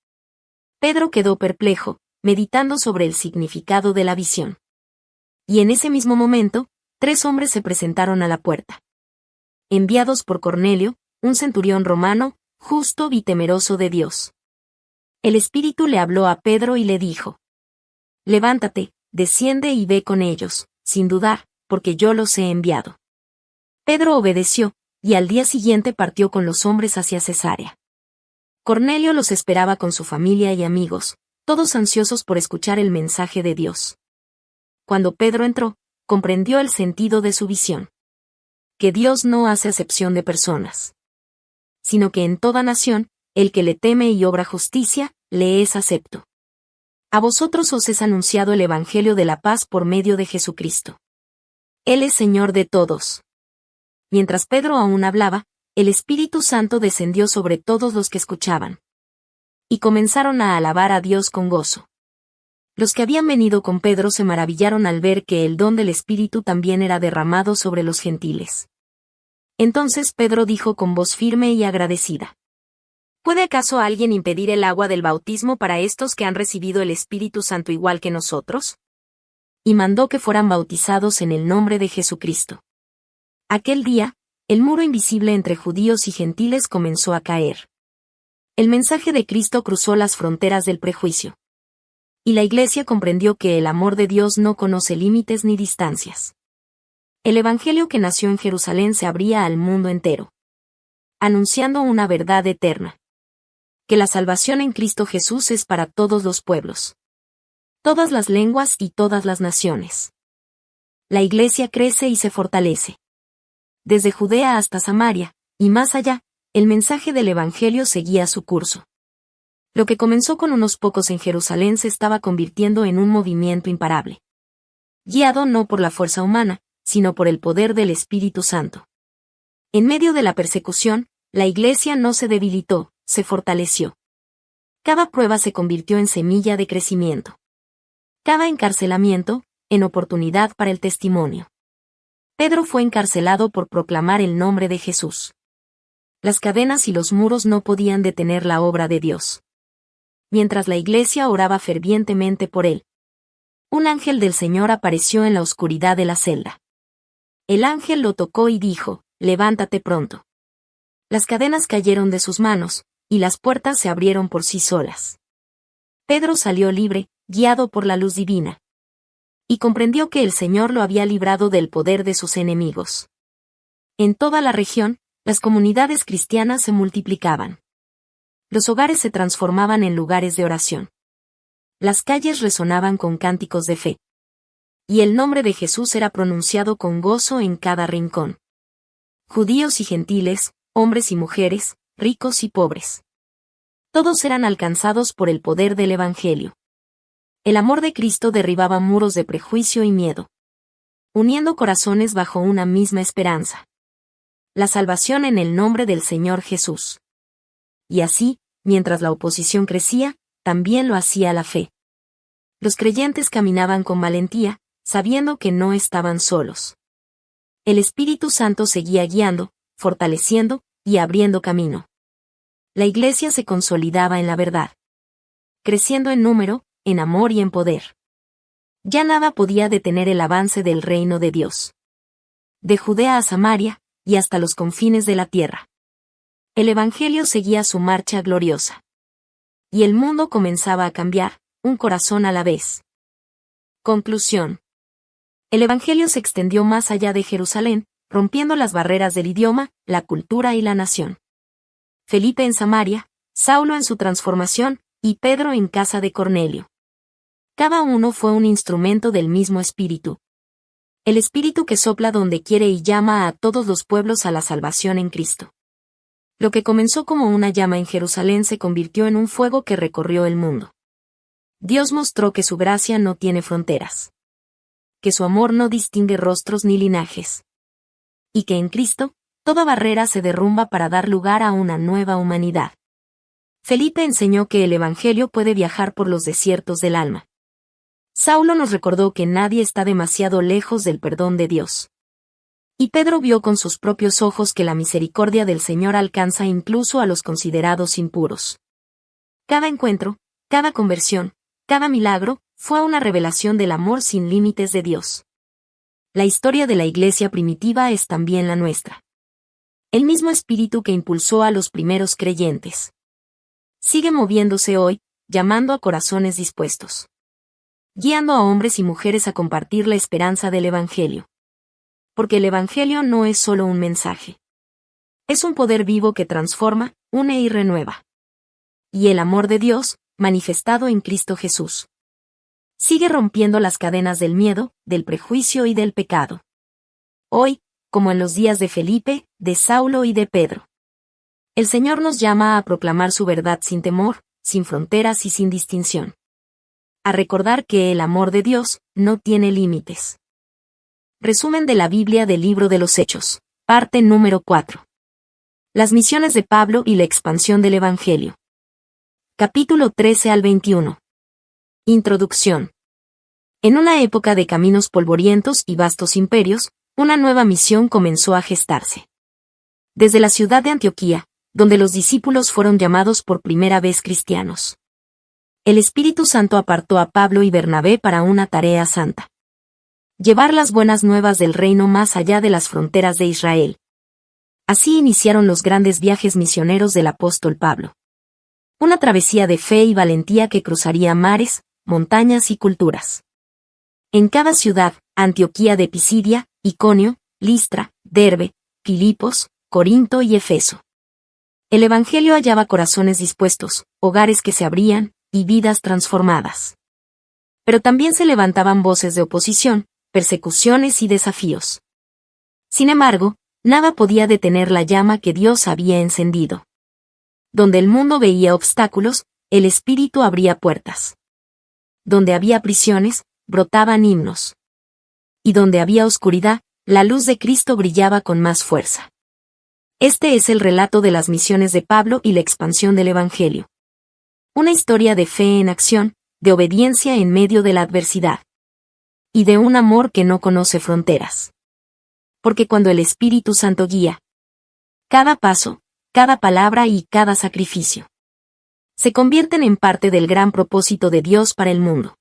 Pedro quedó perplejo, meditando sobre el significado de la visión. Y en ese mismo momento, 3 hombres se presentaron a la puerta. Enviados por Cornelio, un centurión romano, justo y temeroso de Dios. El Espíritu le habló a Pedro y le dijo: Levántate, desciende y ve con ellos, sin dudar, porque yo los he enviado. Pedro obedeció, y al día siguiente partió con los hombres hacia Cesarea. Cornelio los esperaba con su familia y amigos, todos ansiosos por escuchar el mensaje de Dios. Cuando Pedro entró, comprendió el sentido de su visión. Que Dios no hace acepción de personas, sino que en toda nación, el que le teme y obra justicia, le es acepto. A vosotros os es anunciado el Evangelio de la paz por medio de Jesucristo. Él es Señor de todos. Mientras Pedro aún hablaba, el Espíritu Santo descendió sobre todos los que escuchaban. Y comenzaron a alabar a Dios con gozo. Los que habían venido con Pedro se maravillaron al ver que el don del Espíritu también era derramado sobre los gentiles. Entonces Pedro dijo con voz firme y agradecida: ¿Puede acaso alguien impedir el agua del bautismo para estos que han recibido el Espíritu Santo igual que nosotros? Y mandó que fueran bautizados en el nombre de Jesucristo. Aquel día, el muro invisible entre judíos y gentiles comenzó a caer. El mensaje de Cristo cruzó las fronteras del prejuicio. Y la Iglesia comprendió que el amor de Dios no conoce límites ni distancias. El Evangelio que nació en Jerusalén se abría al mundo entero, anunciando una verdad eterna: que la salvación en Cristo Jesús es para todos los pueblos, todas las lenguas y todas las naciones. La Iglesia crece y se fortalece. Desde Judea hasta Samaria, y más allá, el mensaje del Evangelio seguía su curso. Lo que comenzó con unos pocos en Jerusalén se estaba convirtiendo en un movimiento imparable. Guiado no por la fuerza humana, sino por el poder del Espíritu Santo. En medio de la persecución, la Iglesia no se debilitó, se fortaleció. Cada prueba se convirtió en semilla de crecimiento. Cada encarcelamiento, en oportunidad para el testimonio. Pedro fue encarcelado por proclamar el nombre de Jesús. Las cadenas y los muros no podían detener la obra de Dios. Mientras la iglesia oraba fervientemente por él, un ángel del Señor apareció en la oscuridad de la celda. El ángel lo tocó y dijo, «Levántate pronto». Las cadenas cayeron de sus manos, y las puertas se abrieron por sí solas. Pedro salió libre, guiado por la luz divina. Y comprendió que el Señor lo había librado del poder de sus enemigos. En toda la región, las comunidades cristianas se multiplicaban. Los hogares se transformaban en lugares de oración. Las calles resonaban con cánticos de fe. Y el nombre de Jesús era pronunciado con gozo en cada rincón. Judíos y gentiles, hombres y mujeres, ricos y pobres. Todos eran alcanzados por el poder del Evangelio. El amor de Cristo derribaba muros de prejuicio y miedo, uniendo corazones bajo una misma esperanza. La salvación en el nombre del Señor Jesús. Y así, mientras la oposición crecía, también lo hacía la fe. Los creyentes caminaban con valentía, sabiendo que no estaban solos. El Espíritu Santo seguía guiando, fortaleciendo y abriendo camino. La iglesia se consolidaba en la verdad, creciendo en número, en amor y en poder. Ya nada podía detener el avance del reino de Dios. De Judea a Samaria, y hasta los confines de la tierra. El Evangelio seguía su marcha gloriosa. Y el mundo comenzaba a cambiar, un corazón a la vez. Conclusión. El Evangelio se extendió más allá de Jerusalén, rompiendo las barreras del idioma, la cultura y la nación. Felipe en Samaria, Saulo en su transformación, y Pedro en casa de Cornelio. Cada uno fue un instrumento del mismo Espíritu. El Espíritu que sopla donde quiere y llama a todos los pueblos a la salvación en Cristo. Lo que comenzó como una llama en Jerusalén se convirtió en un fuego que recorrió el mundo. Dios mostró que su gracia no tiene fronteras. Que su amor no distingue rostros ni linajes. Y que en Cristo, toda barrera se derrumba para dar lugar a una nueva humanidad. Felipe enseñó que el Evangelio puede viajar por los desiertos del alma. Saulo nos recordó que nadie está demasiado lejos del perdón de Dios. Y Pedro vio con sus propios ojos que la misericordia del Señor alcanza incluso a los considerados impuros. Cada encuentro, cada conversión, cada milagro, fue una revelación del amor sin límites de Dios. La historia de la iglesia primitiva es también la nuestra. El mismo espíritu que impulsó a los primeros creyentes sigue moviéndose hoy, llamando a corazones dispuestos. Guiando a hombres y mujeres a compartir la esperanza del Evangelio. Porque el Evangelio no es solo un mensaje. Es un poder vivo que transforma, une y renueva. Y el amor de Dios, manifestado en Cristo Jesús, sigue rompiendo las cadenas del miedo, del prejuicio y del pecado. Hoy, como en los días de Felipe, de Saulo y de Pedro, el Señor nos llama a proclamar su verdad sin temor, sin fronteras y sin distinción. A recordar que el amor de Dios no tiene límites. Resumen de la Biblia del Libro de los Hechos, parte número 4. Las misiones de Pablo y la expansión del Evangelio. Capítulo 13 al 21. Introducción. En una época de caminos polvorientos y vastos imperios, una nueva misión comenzó a gestarse. Desde la ciudad de Antioquía, donde los discípulos fueron llamados por primera vez cristianos. El Espíritu Santo apartó a Pablo y Bernabé para una tarea santa. Llevar las buenas nuevas del reino más allá de las fronteras de Israel. Así iniciaron los grandes viajes misioneros del apóstol Pablo. Una travesía de fe y valentía que cruzaría mares, montañas y culturas. En cada ciudad, Antioquía de Pisidia, Iconio, Listra, Derbe, Filipos, Corinto y Efeso. El Evangelio hallaba corazones dispuestos, hogares que se abrían, y vidas transformadas. Pero también se levantaban voces de oposición, persecuciones y desafíos. Sin embargo, nada podía detener la llama que Dios había encendido. Donde el mundo veía obstáculos, el Espíritu abría puertas. Donde había prisiones, brotaban himnos. Y donde había oscuridad, la luz de Cristo brillaba con más fuerza. Este es el relato de las misiones de Pablo y la expansión del Evangelio. Una historia de fe en acción, de obediencia en medio de la adversidad. Y de un amor que no conoce fronteras. Porque cuando el Espíritu Santo guía cada paso, cada palabra y cada sacrificio se convierten en parte del gran propósito de Dios para el mundo.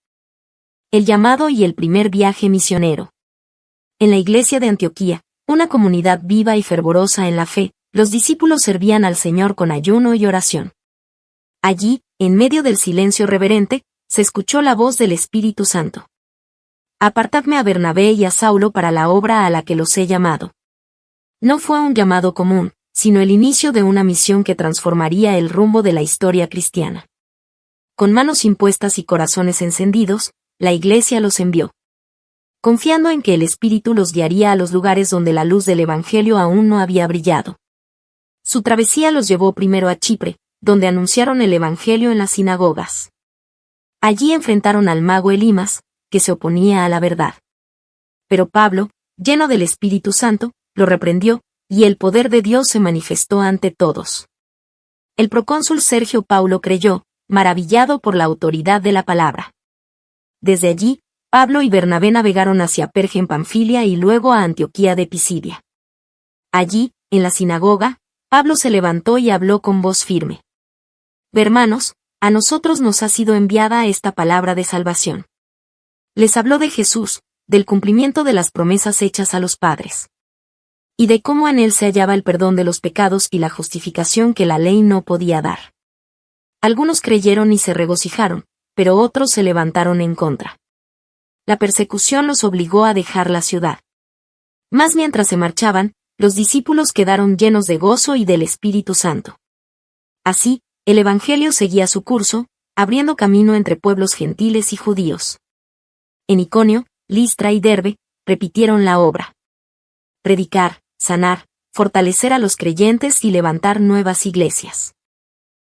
El llamado y el primer viaje misionero. En la iglesia de Antioquía, una comunidad viva y fervorosa en la fe, los discípulos servían al Señor con ayuno y oración. Allí, en medio del silencio reverente, se escuchó la voz del Espíritu Santo. Apartadme a Bernabé y a Saulo para la obra a la que los he llamado. No fue un llamado común, sino el inicio de una misión que transformaría el rumbo de la historia cristiana. Con manos impuestas y corazones encendidos, la Iglesia los envió, confiando en que el Espíritu los guiaría a los lugares donde la luz del Evangelio aún no había brillado. Su travesía los llevó primero a Chipre, donde anunciaron el Evangelio en las sinagogas. Allí enfrentaron al mago Elimas, que se oponía a la verdad. Pero Pablo, lleno del Espíritu Santo, lo reprendió, y el poder de Dios se manifestó ante todos. El procónsul Sergio Paulo creyó, maravillado por la autoridad de la palabra. Desde allí, Pablo y Bernabé navegaron hacia Perge en Panfilia y luego a Antioquía de Pisidia. Allí, en la sinagoga, Pablo se levantó y habló con voz firme. Hermanos, a nosotros nos ha sido enviada esta palabra de salvación. Les habló de Jesús, del cumplimiento de las promesas hechas a los padres, y de cómo en él se hallaba el perdón de los pecados y la justificación que la ley no podía dar. Algunos creyeron y se regocijaron, pero otros se levantaron en contra. La persecución los obligó a dejar la ciudad. Mas mientras se marchaban, los discípulos quedaron llenos de gozo y del Espíritu Santo. Así, el Evangelio seguía su curso, abriendo camino entre pueblos gentiles y judíos. En Iconio, Listra y Derbe, repitieron la obra. Predicar, sanar, fortalecer a los creyentes y levantar nuevas iglesias.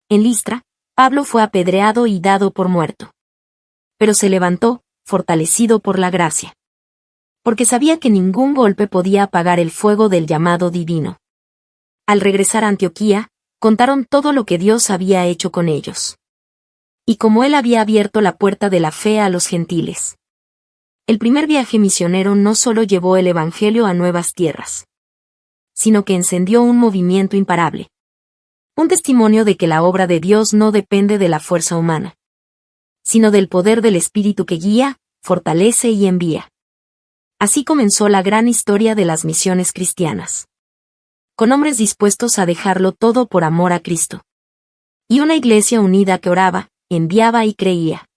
En Listra, Pablo fue apedreado y dado por muerto. Pero se levantó, fortalecido por la gracia. Porque sabía que ningún golpe podía apagar el fuego del llamado divino. Al regresar a Antioquía, contaron todo lo que Dios había hecho con ellos. Y cómo él había abierto la puerta de la fe a los gentiles. El primer viaje misionero no solo llevó el Evangelio a nuevas tierras, sino que encendió un movimiento imparable. Un testimonio de que la obra de Dios no depende de la fuerza humana, sino del poder del Espíritu que guía, fortalece y envía. Así comenzó la gran historia de las misiones cristianas. Con hombres dispuestos a dejarlo todo por amor a Cristo. Y una iglesia unida que oraba, enviaba y creía.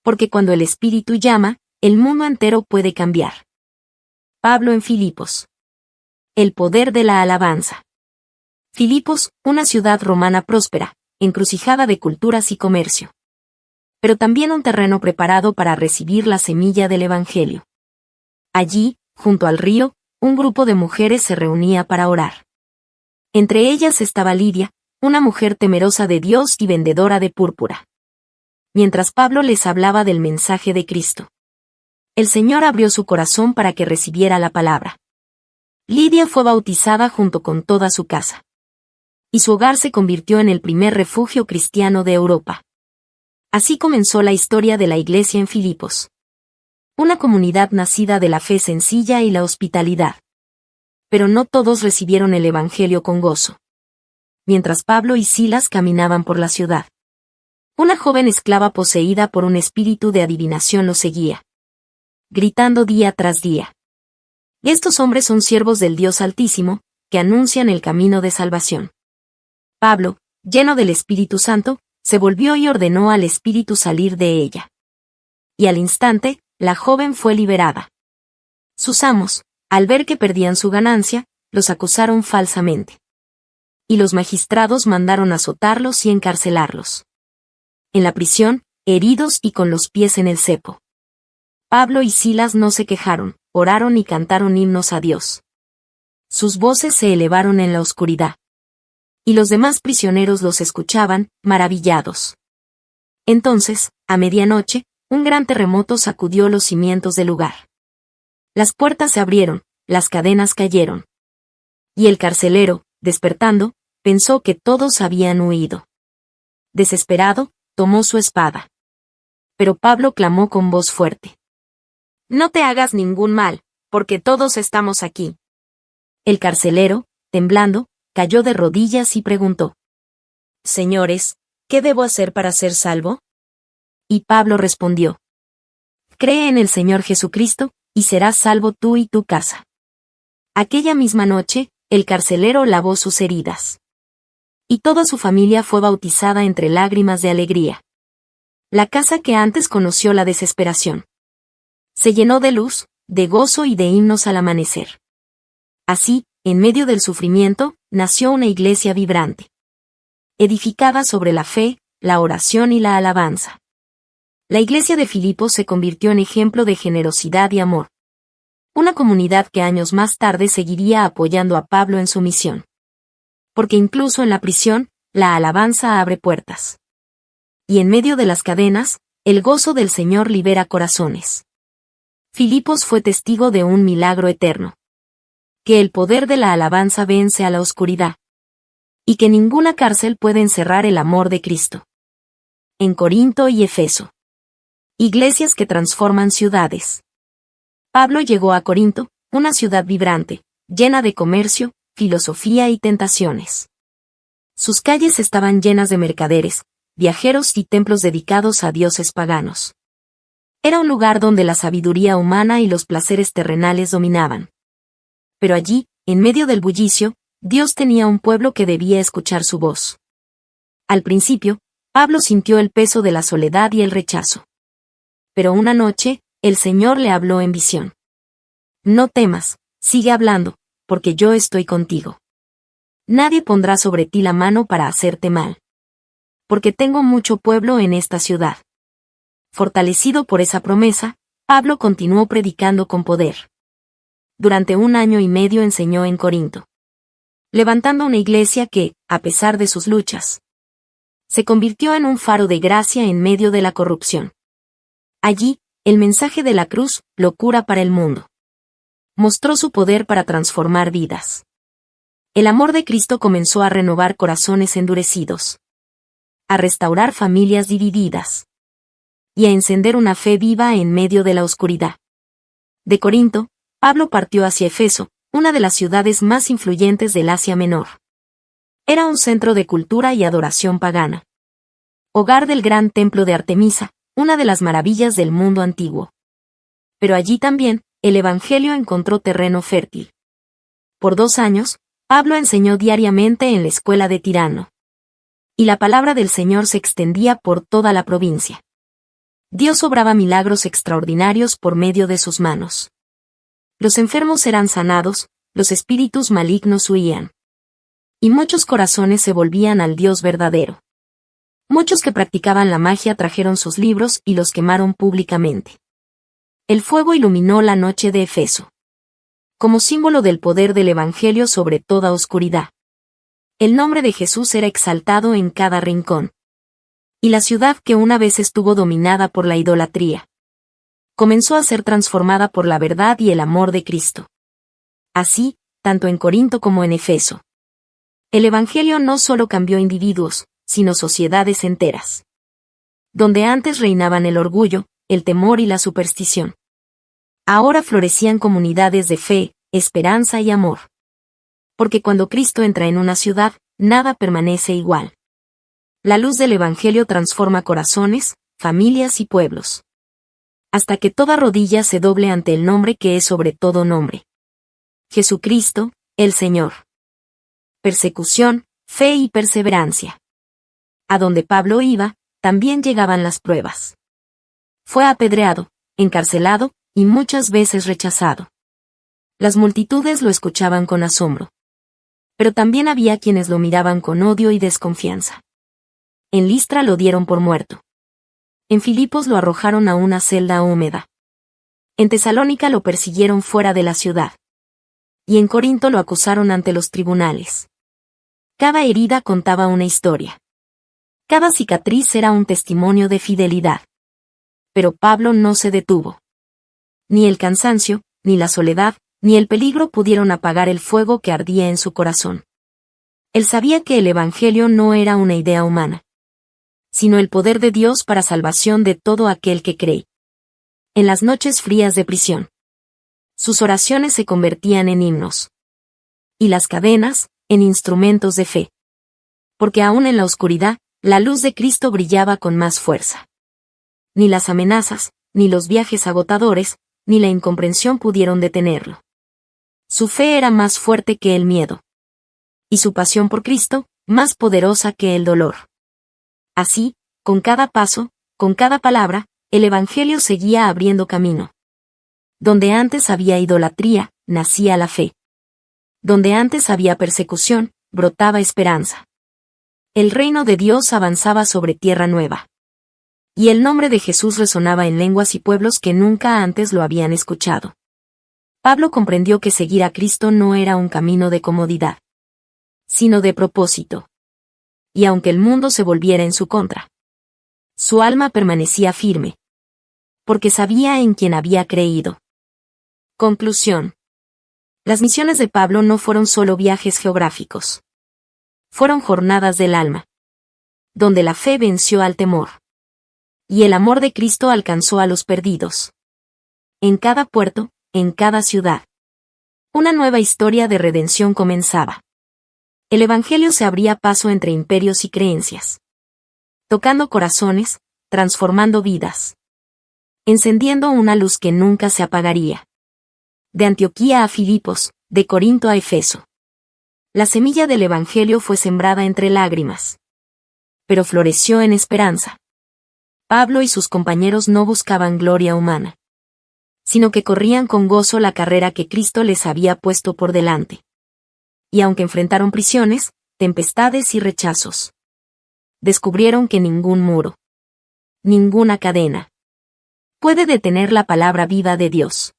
Porque cuando el Espíritu llama, el mundo entero puede cambiar. Pablo en Filipos. El poder de la alabanza. Filipos, una ciudad romana próspera, encrucijada de culturas y comercio. Pero también un terreno preparado para recibir la semilla del Evangelio. Allí, junto al río, un grupo de mujeres se reunía para orar. Entre ellas estaba Lidia, una mujer temerosa de Dios y vendedora de púrpura. Mientras Pablo les hablaba del mensaje de Cristo, el Señor abrió su corazón para que recibiera la palabra. Lidia fue bautizada junto con toda su casa. Y su hogar se convirtió en el primer refugio cristiano de Europa. Así comenzó la historia de la iglesia en Filipos. Una comunidad nacida de la fe sencilla y la hospitalidad. Pero no todos recibieron el Evangelio con gozo. Mientras Pablo y Silas caminaban por la ciudad, una joven esclava poseída por un espíritu de adivinación los seguía, gritando día tras día. Estos hombres son siervos del Dios Altísimo, que anuncian el camino de salvación. Pablo, lleno del Espíritu Santo, se volvió y ordenó al espíritu salir de ella. Y al instante, la joven fue liberada. Sus amos, al ver que perdían su ganancia, los acusaron falsamente. Y los magistrados mandaron azotarlos y encarcelarlos. En la prisión, heridos y con los pies en el cepo. Pablo y Silas no se quejaron, oraron y cantaron himnos a Dios. Sus voces se elevaron en la oscuridad. Y los demás prisioneros los escuchaban, maravillados. Entonces, a medianoche, un gran terremoto sacudió los cimientos del lugar. Las puertas se abrieron, las cadenas cayeron. Y el carcelero, despertando, pensó que todos habían huido. Desesperado, tomó su espada. Pero Pablo clamó con voz fuerte. No te hagas ningún mal, porque todos estamos aquí. El carcelero, temblando, cayó de rodillas y preguntó: Señores, ¿qué debo hacer para ser salvo? Y Pablo respondió: Cree en el Señor Jesucristo, y serás salvo tú y tu casa. Aquella misma noche, el carcelero lavó sus heridas. Y toda su familia fue bautizada entre lágrimas de alegría. La casa que antes conoció la desesperación se llenó de luz, de gozo y de himnos al amanecer. Así, en medio del sufrimiento, nació una iglesia vibrante, edificada sobre la fe, la oración y la alabanza. La iglesia de Filipos se convirtió en ejemplo de generosidad y amor. Una comunidad que años más tarde seguiría apoyando a Pablo en su misión. Porque incluso en la prisión, la alabanza abre puertas. Y en medio de las cadenas, el gozo del Señor libera corazones. Filipos fue testigo de un milagro eterno. Que el poder de la alabanza vence a la oscuridad. Y que ninguna cárcel puede encerrar el amor de Cristo. En Corinto y Efeso. Iglesias que transforman ciudades. Pablo llegó a Corinto, una ciudad vibrante, llena de comercio, filosofía y tentaciones. Sus calles estaban llenas de mercaderes, viajeros y templos dedicados a dioses paganos. Era un lugar donde la sabiduría humana y los placeres terrenales dominaban. Pero allí, en medio del bullicio, Dios tenía un pueblo que debía escuchar su voz. Al principio, Pablo sintió el peso de la soledad y el rechazo. Pero una noche, el Señor le habló en visión. No temas, sigue hablando, porque yo estoy contigo. Nadie pondrá sobre ti la mano para hacerte mal. Porque tengo mucho pueblo en esta ciudad. Fortalecido por esa promesa, Pablo continuó predicando con poder. Durante 1 año y medio enseñó en Corinto, levantando una iglesia que, a pesar de sus luchas, se convirtió en un faro de gracia en medio de la corrupción. Allí, el mensaje de la cruz, locura para el mundo, mostró su poder para transformar vidas. El amor de Cristo comenzó a renovar corazones endurecidos, a restaurar familias divididas y a encender una fe viva en medio de la oscuridad. De Corinto, Pablo partió hacia Efeso, una de las ciudades más influyentes del Asia Menor. Era un centro de cultura y adoración pagana. Hogar del gran templo de Artemisa, una de las maravillas del mundo antiguo. Pero allí también, el Evangelio encontró terreno fértil. Por 2 años, Pablo enseñó diariamente en la escuela de Tirano. Y la palabra del Señor se extendía por toda la provincia. Dios obraba milagros extraordinarios por medio de sus manos. Los enfermos eran sanados, los espíritus malignos huían. Y muchos corazones se volvían al Dios verdadero. Muchos que practicaban la magia trajeron sus libros y los quemaron públicamente. El fuego iluminó la noche de Efeso. Como símbolo del poder del Evangelio sobre toda oscuridad. El nombre de Jesús era exaltado en cada rincón. Y la ciudad que una vez estuvo dominada por la idolatría, comenzó a ser transformada por la verdad y el amor de Cristo. Así, tanto en Corinto como en Efeso, el Evangelio no solo cambió individuos, sino sociedades enteras. Donde antes reinaban el orgullo, el temor y la superstición, ahora florecían comunidades de fe, esperanza y amor. Porque cuando Cristo entra en una ciudad, nada permanece igual. La luz del Evangelio transforma corazones, familias y pueblos. Hasta que toda rodilla se doble ante el nombre que es sobre todo nombre. Jesucristo, el Señor. Persecución, fe y perseverancia. A donde Pablo iba, también llegaban las pruebas. Fue apedreado, encarcelado, y muchas veces rechazado. Las multitudes lo escuchaban con asombro. Pero también había quienes lo miraban con odio y desconfianza. En Listra lo dieron por muerto. En Filipos lo arrojaron a una celda húmeda. En Tesalónica lo persiguieron fuera de la ciudad. Y en Corinto lo acusaron ante los tribunales. Cada herida contaba una historia. Cada cicatriz era un testimonio de fidelidad. Pero Pablo no se detuvo. Ni el cansancio, ni la soledad, ni el peligro pudieron apagar el fuego que ardía en su corazón. Él sabía que el Evangelio no era una idea humana, sino el poder de Dios para salvación de todo aquel que cree. En las noches frías de prisión, sus oraciones se convertían en himnos. Y las cadenas, en instrumentos de fe. Porque aún en la oscuridad, la luz de Cristo brillaba con más fuerza. Ni las amenazas, ni los viajes agotadores, ni la incomprensión pudieron detenerlo. Su fe era más fuerte que el miedo. Y su pasión por Cristo, más poderosa que el dolor. Así, con cada paso, con cada palabra, el Evangelio seguía abriendo camino. Donde antes había idolatría, nacía la fe. Donde antes había persecución, brotaba esperanza. El reino de Dios avanzaba sobre tierra nueva. Y el nombre de Jesús resonaba en lenguas y pueblos que nunca antes lo habían escuchado. Pablo comprendió que seguir a Cristo no era un camino de comodidad, sino de propósito. Y aunque el mundo se volviera en su contra, su alma permanecía firme, porque sabía en quien había creído. Conclusión. Las misiones de Pablo no fueron solo viajes geográficos. Fueron jornadas del alma, donde la fe venció al temor. Y el amor de Cristo alcanzó a los perdidos. En cada puerto, en cada ciudad, una nueva historia de redención comenzaba. El Evangelio se abría paso entre imperios y creencias, tocando corazones, transformando vidas, encendiendo una luz que nunca se apagaría. De Antioquía a Filipos, de Corinto a Efeso. La semilla del Evangelio fue sembrada entre lágrimas, pero floreció en esperanza. Pablo y sus compañeros no buscaban gloria humana, sino que corrían con gozo la carrera que Cristo les había puesto por delante. Y aunque enfrentaron prisiones, tempestades y rechazos, descubrieron que ningún muro, ninguna cadena, puede detener la palabra viva de Dios.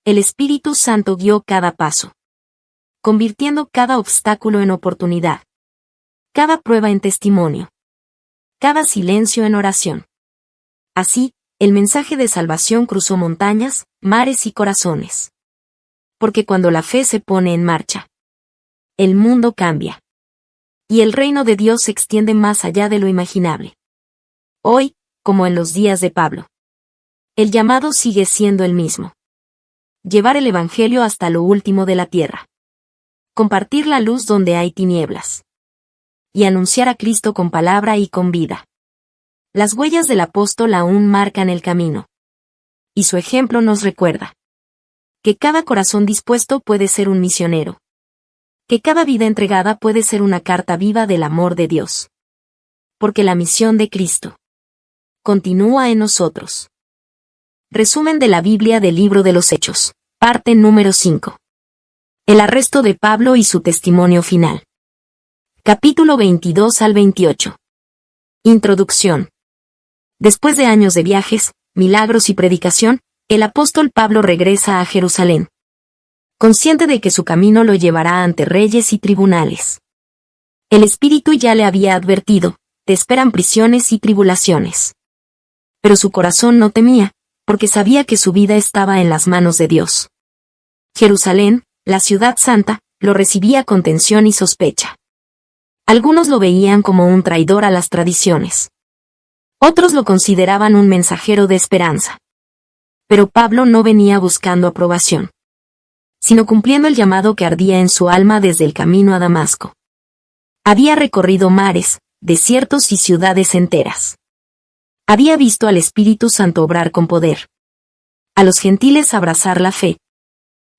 El Espíritu Santo guió cada paso, convirtiendo cada obstáculo en oportunidad, cada prueba en testimonio, cada silencio en oración. Así, el mensaje de salvación cruzó montañas, mares y corazones. Porque cuando la fe se pone en marcha, el mundo cambia. Y el reino de Dios se extiende más allá de lo imaginable. Hoy, como en los días de Pablo, el llamado sigue siendo el mismo. Llevar el Evangelio hasta lo último de la tierra. Compartir la luz donde hay tinieblas. Y anunciar a Cristo con palabra y con vida. Las huellas del apóstol aún marcan el camino. Y su ejemplo nos recuerda que cada corazón dispuesto puede ser un misionero. Que cada vida entregada puede ser una carta viva del amor de Dios. Porque la misión de Cristo continúa en nosotros. Resumen de la Biblia del Libro de los Hechos. Parte número 5. El arresto de Pablo y su testimonio final. Capítulo 22 al 28. Introducción. Después de años de viajes, milagros y predicación, el apóstol Pablo regresa a Jerusalén, consciente de que su camino lo llevará ante reyes y tribunales. El Espíritu ya le había advertido, te esperan prisiones y tribulaciones. Pero su corazón no temía, porque sabía que su vida estaba en las manos de Dios. Jerusalén, la ciudad santa, lo recibía con tensión y sospecha. Algunos lo veían como un traidor a las tradiciones. Otros lo consideraban un mensajero de esperanza. Pero Pablo no venía buscando aprobación, sino cumpliendo el llamado que ardía en su alma desde el camino a Damasco. Había recorrido mares, desiertos y ciudades enteras. Había visto al Espíritu Santo obrar con poder, a los gentiles abrazar la fe,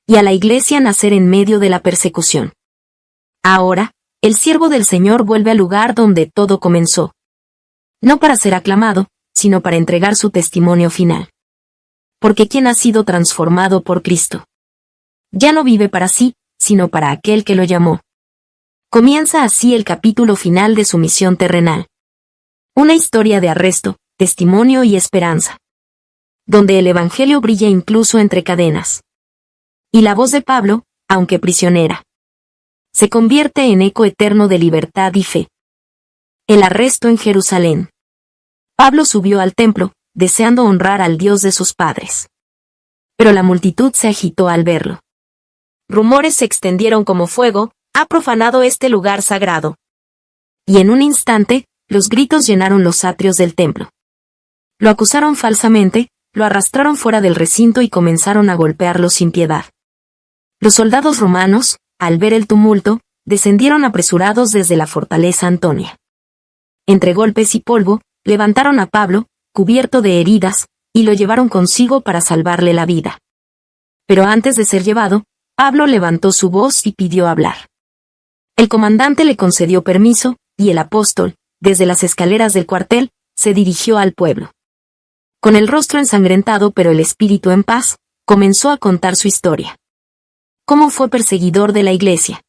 y a la Iglesia nacer en medio de la persecución. Ahora, el siervo del Señor vuelve al lugar donde todo comenzó. No para ser aclamado, sino para entregar su testimonio final. Porque quien ha sido transformado por Cristo, ya no vive para sí, sino para aquel que lo llamó. Comienza así el capítulo final de su misión terrenal. Una historia de arresto, testimonio y esperanza, donde el Evangelio brilla incluso entre cadenas. Y la voz de Pablo, aunque prisionera, se convierte en eco eterno de libertad y fe. El arresto en Jerusalén. Pablo subió al templo, deseando honrar al Dios de sus padres. Pero la multitud se agitó al verlo. Rumores se extendieron como fuego, ha profanado este lugar sagrado. Y en un instante, los gritos llenaron los atrios del templo. Lo acusaron falsamente, lo arrastraron fuera del recinto y comenzaron a golpearlo sin piedad. Los soldados romanos, al ver el tumulto, descendieron apresurados desde la fortaleza Antonia. Entre golpes y polvo, levantaron a Pablo, cubierto de heridas, y lo llevaron consigo para salvarle la vida. Pero antes de ser llevado, Pablo levantó su voz y pidió hablar. El comandante le concedió permiso, y el apóstol, desde las escaleras del cuartel, se dirigió al pueblo. Con el rostro ensangrentado pero el espíritu en paz, comenzó a contar su historia. Cómo fue perseguidor de la iglesia.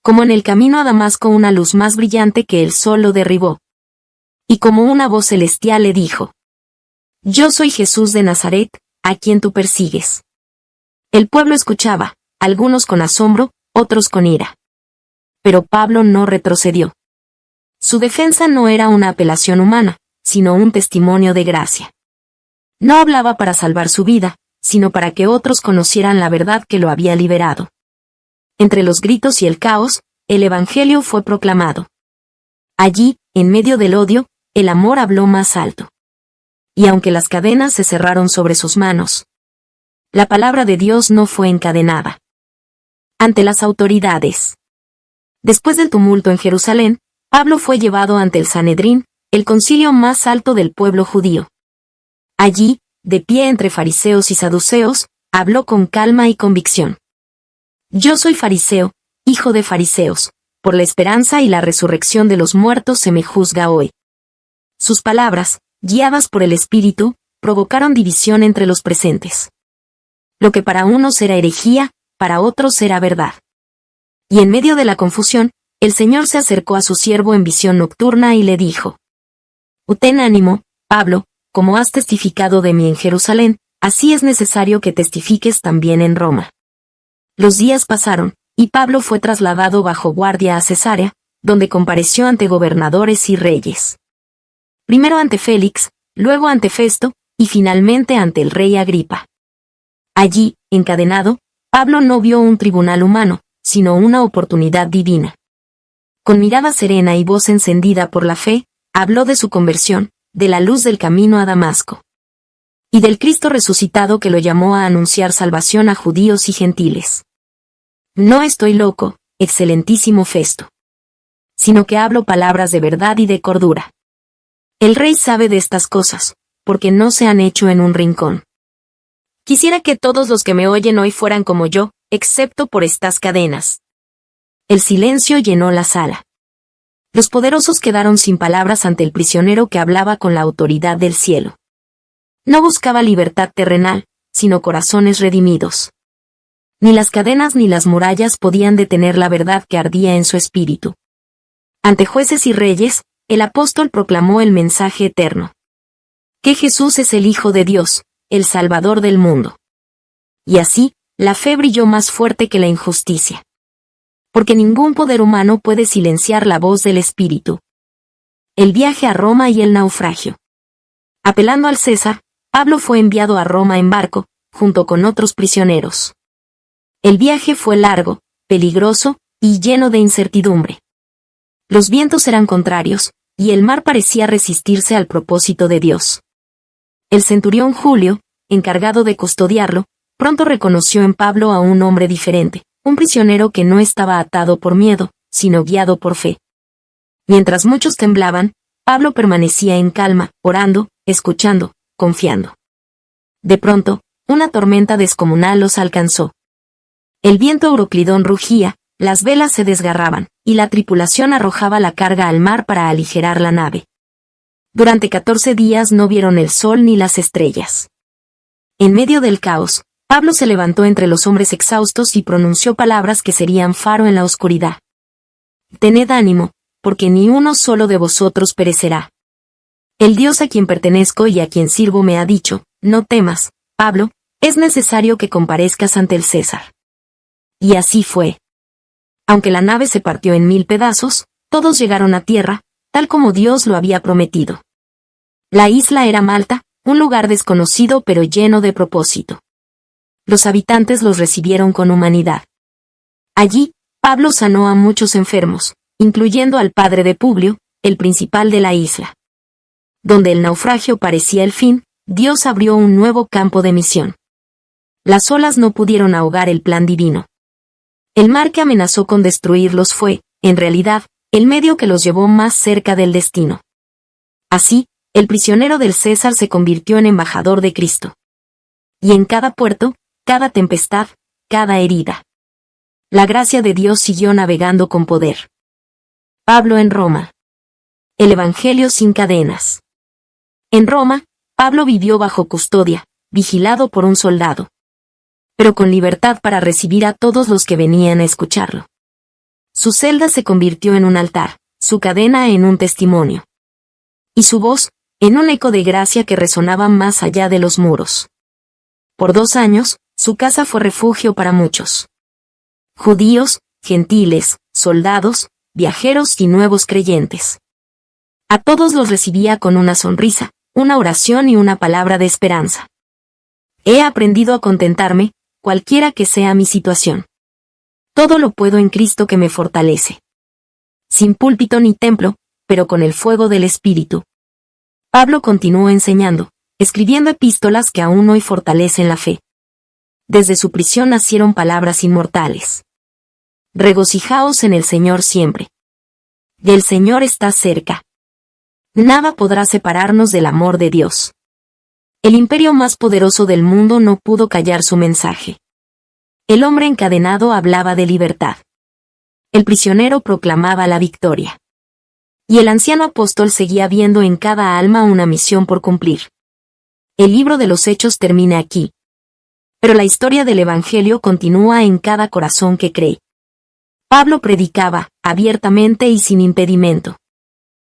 Como en el camino a Damasco una luz más brillante que el sol lo derribó. Y como una voz celestial le dijo: Yo soy Jesús de Nazaret, a quien tú persigues. El pueblo escuchaba, algunos con asombro, otros con ira. Pero Pablo no retrocedió. Su defensa no era una apelación humana, sino un testimonio de gracia. No hablaba para salvar su vida, sino para que otros conocieran la verdad que lo había liberado. Entre los gritos y el caos, el evangelio fue proclamado. Allí, en medio del odio, el amor habló más alto. Y aunque las cadenas se cerraron sobre sus manos, la palabra de Dios no fue encadenada. Ante las autoridades. Después del tumulto en Jerusalén, Pablo fue llevado ante el Sanedrín, el concilio más alto del pueblo judío. Allí, de pie entre fariseos y saduceos, habló con calma y convicción. Yo soy fariseo, hijo de fariseos, por la esperanza y la resurrección de los muertos se me juzga hoy. Sus palabras, guiadas por el Espíritu, provocaron división entre los presentes. Lo que para unos era herejía, para otros era verdad. Y en medio de la confusión, el Señor se acercó a su siervo en visión nocturna y le dijo: Ten ánimo, Pablo, como has testificado de mí en Jerusalén, así es necesario que testifiques también en Roma. Los días pasaron, y Pablo fue trasladado bajo guardia a Cesarea, donde compareció ante gobernadores y reyes. Primero ante Félix, luego ante Festo, y finalmente ante el rey Agripa. Allí, encadenado, Pablo no vio un tribunal humano, sino una oportunidad divina. Con mirada serena y voz encendida por la fe, habló de su conversión, de la luz del camino a Damasco. Y del Cristo resucitado que lo llamó a anunciar salvación a judíos y gentiles. No estoy loco, excelentísimo Festo. Sino que hablo palabras de verdad y de cordura. El rey sabe de estas cosas, porque no se han hecho en un rincón. Quisiera que todos los que me oyen hoy fueran como yo, excepto por estas cadenas. El silencio llenó la sala. Los poderosos quedaron sin palabras ante el prisionero que hablaba con la autoridad del cielo. No buscaba libertad terrenal, sino corazones redimidos. Ni las cadenas ni las murallas podían detener la verdad que ardía en su espíritu. Ante jueces y reyes, el apóstol proclamó el mensaje eterno. Que Jesús es el Hijo de Dios, el Salvador del mundo. Y así, la fe brilló más fuerte que la injusticia. Porque ningún poder humano puede silenciar la voz del Espíritu. El viaje a Roma y el naufragio. Apelando al César, Pablo fue enviado a Roma en barco, junto con otros prisioneros. El viaje fue largo, peligroso, y lleno de incertidumbre. Los vientos eran contrarios, y el mar parecía resistirse al propósito de Dios. El centurión Julio, encargado de custodiarlo, pronto reconoció en Pablo a un hombre diferente, un prisionero que no estaba atado por miedo, sino guiado por fe. Mientras muchos temblaban, Pablo permanecía en calma, orando, escuchando, confiando. De pronto, una tormenta descomunal los alcanzó. El viento euroclidón rugía, las velas se desgarraban, y la tripulación arrojaba la carga al mar para aligerar la nave. Durante 14 días no vieron el sol ni las estrellas. En medio del caos, Pablo se levantó entre los hombres exhaustos y pronunció palabras que serían faro en la oscuridad. Tened ánimo, porque ni uno solo de vosotros perecerá. El Dios a quien pertenezco y a quien sirvo me ha dicho: no temas, Pablo, es necesario que comparezcas ante el César. Y así fue. Aunque la nave se partió en 1000 pedazos, todos llegaron a tierra, tal como Dios lo había prometido. La isla era Malta, un lugar desconocido pero lleno de propósito. Los habitantes los recibieron con humanidad. Allí, Pablo sanó a muchos enfermos, incluyendo al padre de Publio, el principal de la isla. Donde el naufragio parecía el fin, Dios abrió un nuevo campo de misión. Las olas no pudieron ahogar el plan divino. El mar que amenazó con destruirlos fue, en realidad, el medio que los llevó más cerca del destino. Así, el prisionero del César se convirtió en embajador de Cristo. Y en cada puerto, cada tempestad, cada herida, la gracia de Dios siguió navegando con poder. Pablo en Roma. El Evangelio sin cadenas. En Roma, Pablo vivió bajo custodia, vigilado por un soldado, pero con libertad para recibir a todos los que venían a escucharlo. Su celda se convirtió en un altar, su cadena en un testimonio, y su voz, en un eco de gracia que resonaba más allá de los muros. Por 2 años, su casa fue refugio para muchos. Judíos, gentiles, soldados, viajeros y nuevos creyentes. A todos los recibía con una sonrisa, una oración y una palabra de esperanza. He aprendido a contentarme, cualquiera que sea mi situación. Todo lo puedo en Cristo que me fortalece. Sin púlpito ni templo, pero con el fuego del Espíritu. Pablo continuó enseñando, escribiendo epístolas que aún hoy fortalecen la fe. Desde su prisión nacieron palabras inmortales. Regocijaos en el Señor siempre. El Señor está cerca. Nada podrá separarnos del amor de Dios. El imperio más poderoso del mundo no pudo callar su mensaje. El hombre encadenado hablaba de libertad. El prisionero proclamaba la victoria. Y el anciano apóstol seguía viendo en cada alma una misión por cumplir. El libro de los Hechos termina aquí. Pero la historia del Evangelio continúa en cada corazón que cree. Pablo predicaba, abiertamente y sin impedimento.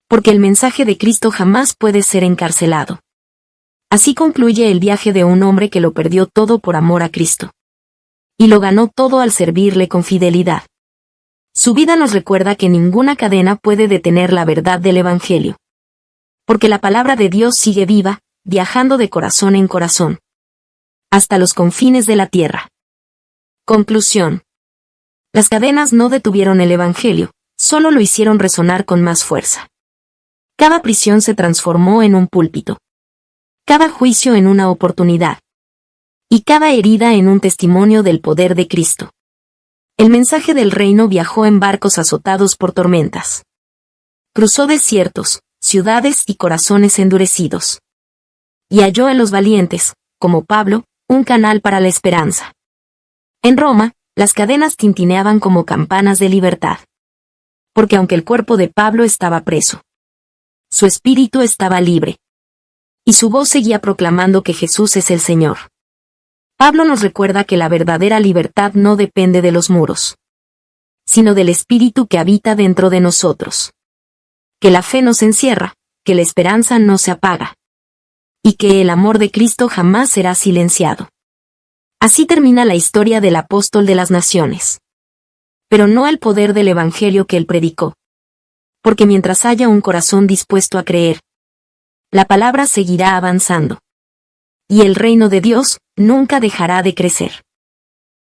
Porque el mensaje de Cristo jamás puede ser encarcelado. Así concluye el viaje de un hombre que lo perdió todo por amor a Cristo. Y lo ganó todo al servirle con fidelidad. Su vida nos recuerda que ninguna cadena puede detener la verdad del Evangelio. Porque la palabra de Dios sigue viva, viajando de corazón en corazón. Hasta los confines de la tierra. Conclusión. Las cadenas no detuvieron el Evangelio, solo lo hicieron resonar con más fuerza. Cada prisión se transformó en un púlpito. Cada juicio en una oportunidad. Y cada herida en un testimonio del poder de Cristo. El mensaje del reino viajó en barcos azotados por tormentas. Cruzó desiertos, ciudades y corazones endurecidos. Y halló en los valientes, como Pablo, un canal para la esperanza. En Roma, las cadenas tintineaban como campanas de libertad. Porque aunque el cuerpo de Pablo estaba preso, su espíritu estaba libre. Y su voz seguía proclamando que Jesús es el Señor. Pablo nos recuerda que la verdadera libertad no depende de los muros, sino del espíritu que habita dentro de nosotros. Que la fe nos encierra, que la esperanza no se apaga. Y que el amor de Cristo jamás será silenciado. Así termina la historia del apóstol de las naciones. Pero no el poder del Evangelio que él predicó. Porque mientras haya un corazón dispuesto a creer, la palabra seguirá avanzando. Y el reino de Dios nunca dejará de crecer.